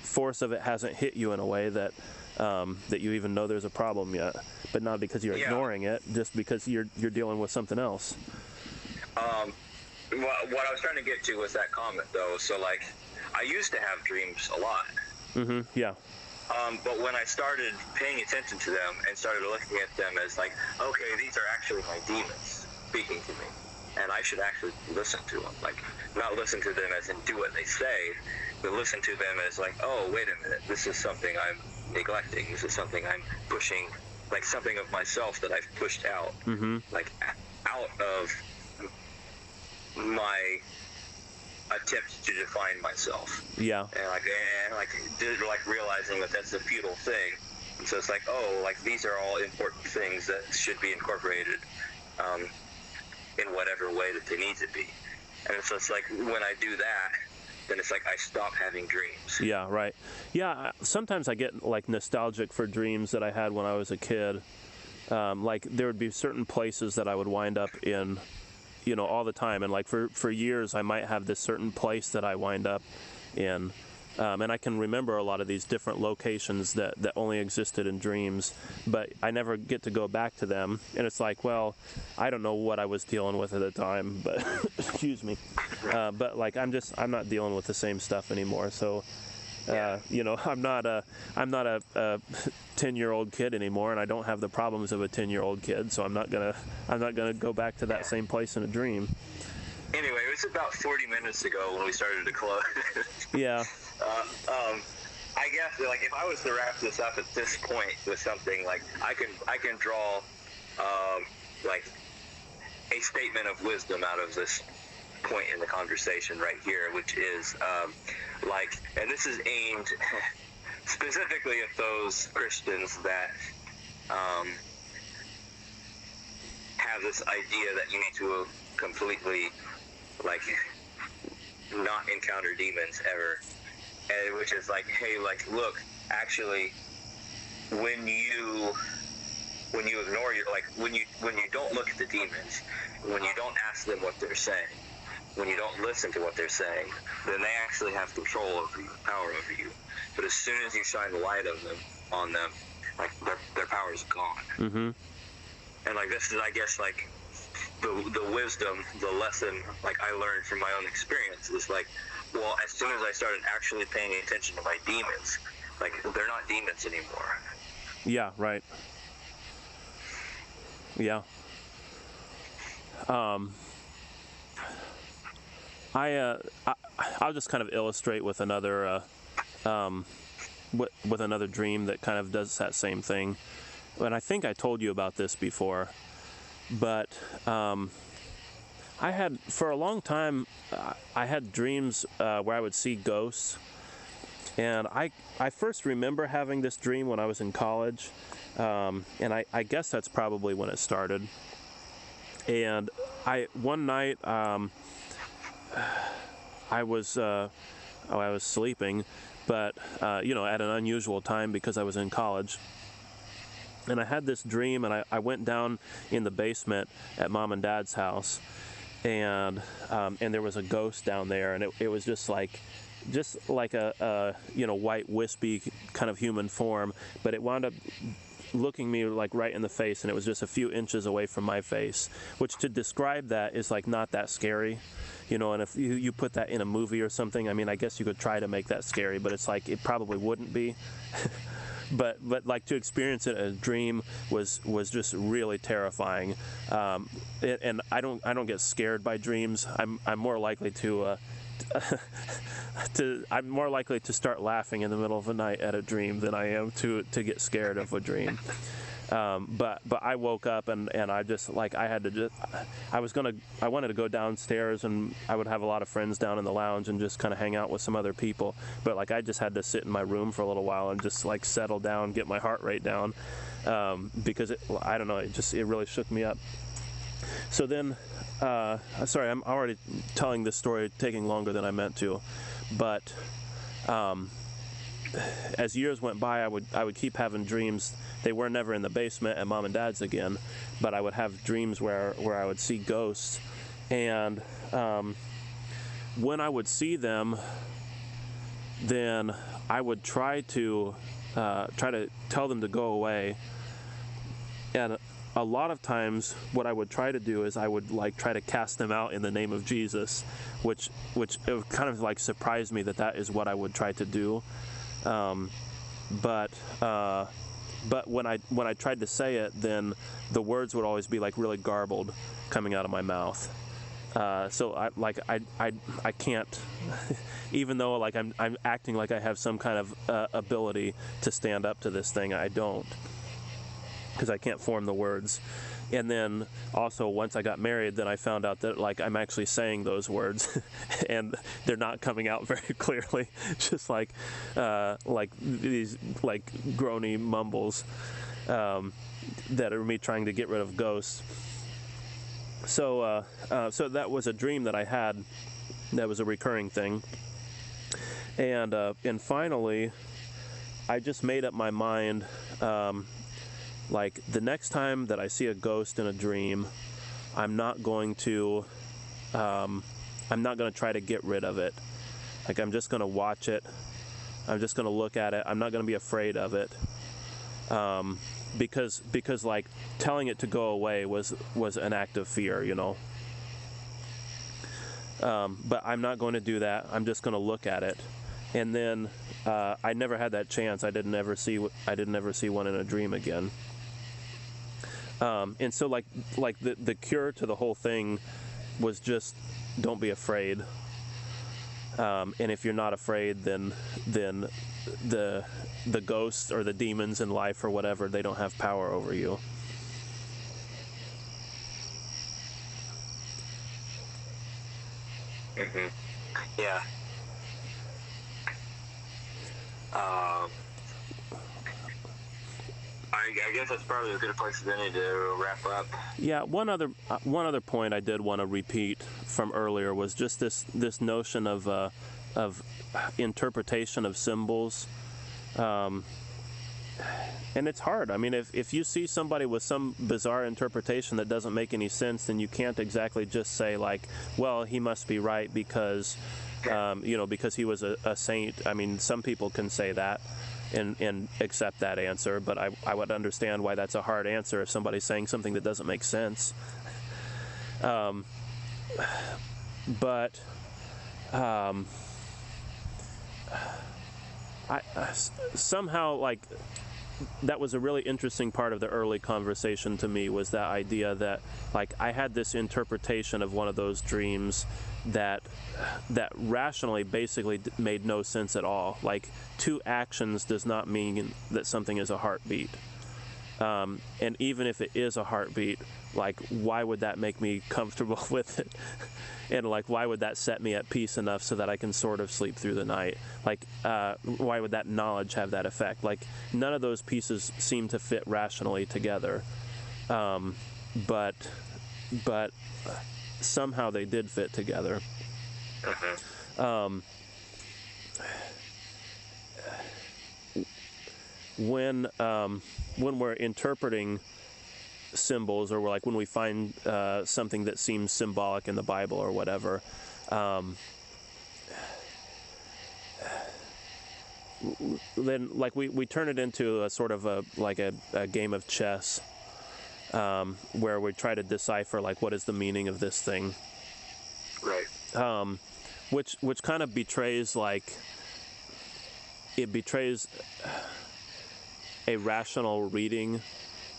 force of it hasn't hit you in a way that that you even know there's a problem yet, but not because you're ignoring it, just because you're dealing with something else. What I was trying to get to with that comment, though, so, like, I used to have dreams a lot. Mm-hmm. Yeah. But when I started paying attention to them and started looking at them as, like, okay, these are actually my demons speaking to me, and I should actually listen to them. Like, not listen to them as in do what they say, but listen to them as, like, oh, wait a minute, this is something I'm neglecting. This is something I'm pushing, like, something of myself that I've pushed out, mm-hmm. like, out of my attempt to define myself. Yeah. And realizing that that's a futile thing. And so it's like, oh, like, these are all important things that should be incorporated in whatever way that they need to be. And so it's like, when I do that, then it's like I stop having dreams. Yeah, right. Yeah, sometimes I get, like, nostalgic for dreams that I had when I was a kid. Like, there would be certain places that I would wind up in, you know, all the time, and, like, for years I might have this certain place that I wind up in, and I can remember a lot of these different locations that only existed in dreams, but I never get to go back to them, and it's like, well, I don't know what I was dealing with at the time, but excuse me, but, like, I'm not dealing with the same stuff anymore, so you know, I'm not a 10-year-old kid anymore, and I don't have the problems of a 10-year-old kid, so I'm not gonna go back to that same place in a dream. Anyway, it was about 40 minutes ago when we started to close. Yeah. I guess like if I was to wrap this up at this point with something like I can draw like a statement of wisdom out of this point in the conversation right here, which is like, and this is aimed specifically at those Christians that have this idea that you need to completely like not encounter demons ever, and which is like, hey, like, look, actually, when you ignore your, like, when you don't look at the demons, when you don't ask them what they're saying, when you don't listen to what they're saying, then they actually have control over you, power over you. But as soon as you shine the light on them, like their power is gone. Mm-hmm. And like this is, I guess, like the wisdom, the lesson, like I learned from my own experience is like, well, as soon as I started actually paying attention to my demons, like they're not demons anymore. Yeah. Right. Yeah. I'll just kind of illustrate with another with another dream that kind of does that same thing. And I think I told you about this before, but I had, for a long time, I had dreams where I would see ghosts. And I first remember having this dream when I was in college, and I guess that's probably when it started. And one night I was sleeping, but at an unusual time because I was in college. And I had this dream, and I went down in the basement at Mom and Dad's house, and there was a ghost down there, and it was just like a white wispy kind of human form, but it wound up looking me like right in the face, and it was just a few inches away from my face, which to describe that is like not that scary, and if you put that in a movie or something, I mean, I guess you could try to make that scary, but it's like it probably wouldn't be. But like to experience it in a dream was just really terrifying, and I don't get scared by dreams. I'm more likely to I'm more likely to start laughing in the middle of the night at a dream than I am to get scared of a dream. But I woke up and I just like I wanted to go downstairs, and I would have a lot of friends down in the lounge and just kind of hang out with some other people. But like I just had to sit in my room for a little while and just like settle down, get my heart rate down, because I don't know, it really shook me up. So then, sorry, I'm already telling this story, taking longer than I meant to, but as years went by, I would keep having dreams. They were never in the basement at Mom and Dad's again, but I would have dreams where I would see ghosts, and when I would see them, then I would try to tell them to go away, and a lot of times what I would try to do is I would like try to cast them out in the name of Jesus, which it kind of like surprised me that is what I would try to do. But when I tried to say it, then the words would always be like really garbled coming out of my mouth. So I can't, even though like I'm acting like I have some kind of ability to stand up to this thing, I don't, because I can't form the words. And then also once I got married, then I found out that like I'm actually saying those words and they're not coming out very clearly, just like these like groany mumbles that are me trying to get rid of ghosts. So that was a dream that I had that was a recurring thing. And finally I just made up my mind, like the next time that I see a ghost in a dream, I'm not going to try to get rid of it. Like I'm just going to watch it. I'm just going to look at it. I'm not going to be afraid of it. Because like telling it to go away was an act of fear, But I'm not going to do that. I'm just going to look at it. And then I never had that chance. I didn't ever see one in a dream again. And so like the cure to the whole thing was just don't be afraid. And if you're not afraid, then the ghosts or the demons in life or whatever, they don't have power over you. Mm-hmm. Yeah. I guess that's probably a good place then to wrap up. Yeah, one other point I did want to repeat from earlier was just this notion of interpretation of symbols. And it's hard. I mean, if you see somebody with some bizarre interpretation that doesn't make any sense, then you can't exactly just say like, well, he must be right because, because he was a saint. I mean, some people can say that and accept that answer, but I would understand why that's a hard answer if somebody's saying something that doesn't make sense. Somehow, like, that was a really interesting part of the early conversation to me, was that idea that, like, I had this interpretation of one of those dreams that rationally basically made no sense at all. Like, 2 actions does not mean that something is a heartbeat. And even if it is a heartbeat, like, why would that make me comfortable with it? And, like, why would that set me at peace enough so that I can sort of sleep through the night? Like, why would that knowledge have that effect? Like, none of those pieces seem to fit rationally together. But somehow they did fit together. When we're interpreting symbols, or when we find something that seems symbolic in the Bible or whatever, then like we turn it into a sort of a game of chess, where we try to decipher like what is the meaning of this thing, right? Which kind of betrays a rational reading,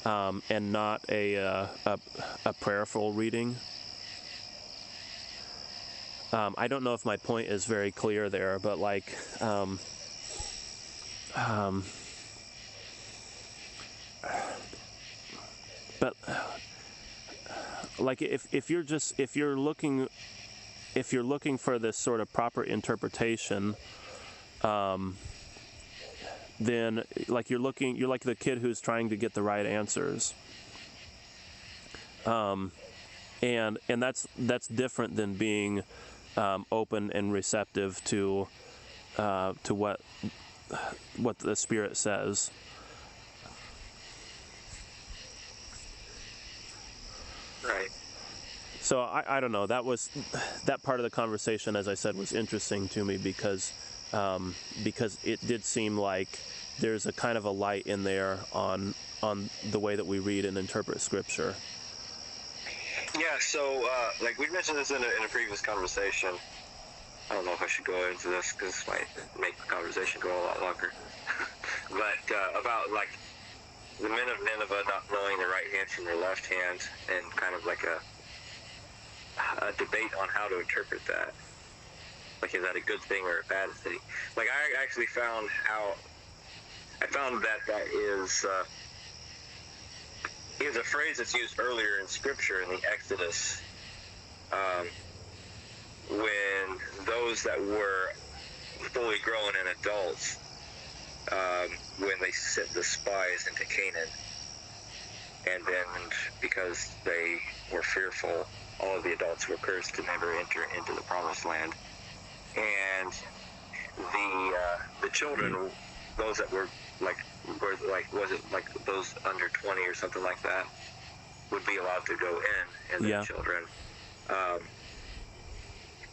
and not a prayerful reading. I don't know if my point is very clear there, but like, if you're looking for this sort of proper interpretation, then like you're like the kid who's trying to get the right answers, and that's different than being open and receptive to what the Spirit says. Right. So I don't know. That part of the conversation, as I said, was interesting to me because it did seem like there's a kind of a light in there on the way that we read and interpret Scripture. Yeah. So like we mentioned this in a previous conversation. I don't know if I should go into this because this might make the conversation go a lot longer. But about like the men of Nineveh not knowing their right hand from their left hand, and kind of like a debate on how to interpret that. Like, is that a good thing or a bad thing? Like, I actually found that is a phrase that's used earlier in Scripture in the Exodus, when those that were fully grown and adults, when they sent the spies into Canaan, and then because they were fearful, all of the adults were cursed to never enter into the promised land. And the children, those that were was it like those under 20 or something like that, would be allowed to go in, and the children.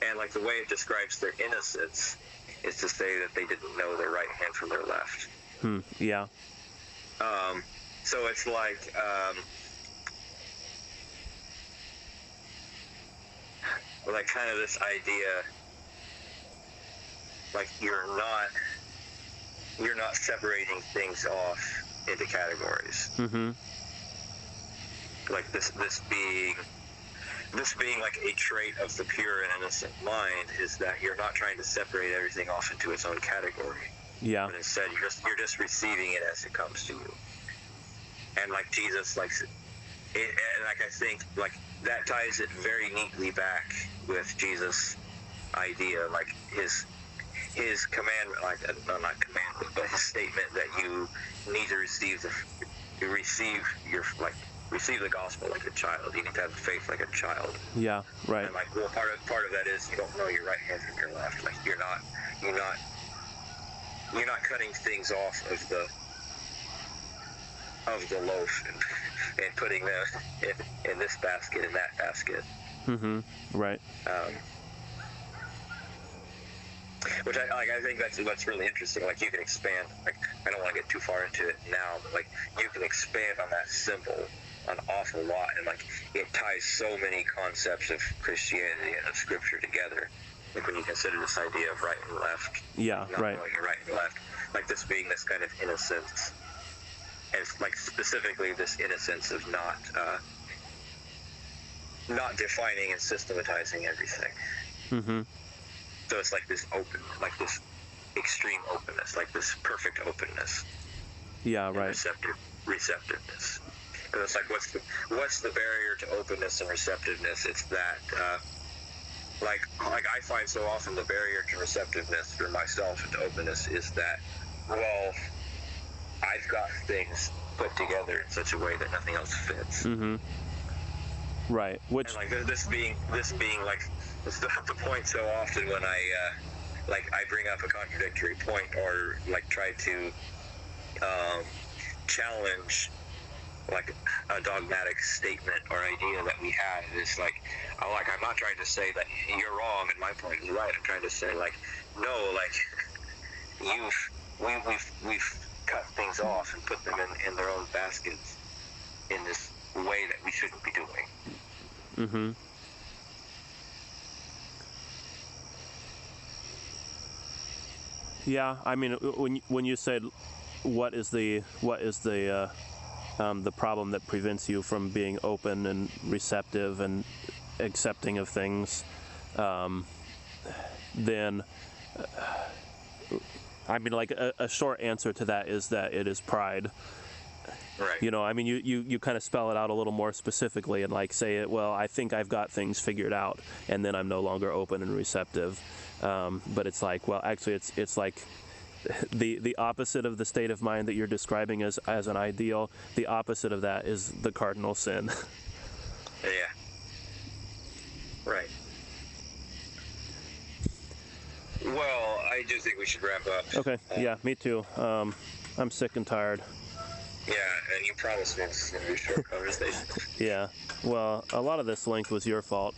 And like the way it describes their innocence is to say that they didn't know their right hand from their left. Yeah. So it's like kind of this idea, like you're not separating things off into categories. Mm-hmm. Like this being this being like a trait of the pure and innocent mind is that you're not trying to separate everything off into its own category. Yeah. But instead, you're just receiving it as it comes to you. And like Jesus, like it, and like I think like that ties it very neatly back with Jesus' idea, like his commandment, like no, not commandment, but his statement that you need to receive the gospel like a child. You need to have faith like a child. Yeah, right. And like, well, part of that is you don't know your right hand from your left. Like you're not cutting things off of the loaf and putting them in this basket, in that basket. Mm-hmm. Right. Which I think that's really interesting. Like you can expand. Like I don't want to get too far into it now, but like you can expand on that symbol an awful lot, and like it ties so many concepts of Christianity and of Scripture together. Like when you consider this idea of right and left. Yeah. Not Right. knowing your right and left. Like this being this kind of innocence, and it's like specifically this innocence of not defining and systematizing everything. Mm-hmm. So it's like this open, like this extreme openness, like this perfect openness. Yeah, right. Receptiveness. Because it's like, what's the barrier to openness and receptiveness? It's that, like I find so often the barrier to receptiveness for myself and to openness is that, well, I've got things put together in such a way that nothing else fits. Mm-hmm. Right. Which, and like this being like the point so often when I bring up a contradictory point or like try to challenge like a dogmatic statement or idea that we have is like I'm not trying to say that you're wrong and my point is right. I'm trying to say like no, like we've cut things off and put them in their own baskets in this way that we shouldn't be doing. mm-hmm. Yeah, I mean, when you said what is the problem that prevents you from being open and receptive and accepting of things, then I mean, like a short answer to that is that it is pride. Right. You know, I mean, you kind of spell it out a little more specifically and like say it, well, I think I've got things figured out, and then I'm no longer open and receptive. But it's like, well, actually, it's like the opposite of the state of mind that you're describing as an ideal. The opposite of that is the cardinal sin. Yeah. Right. Well, I do think we should wrap up. Okay. Yeah, me too. I'm sick and tired. Yeah, and you promised me this is going to be a short conversation. Yeah. Well, a lot of this length was your fault.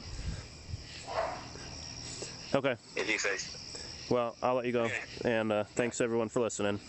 Okay. If you say so. Well, I'll let you go. Okay. And thanks everyone for listening.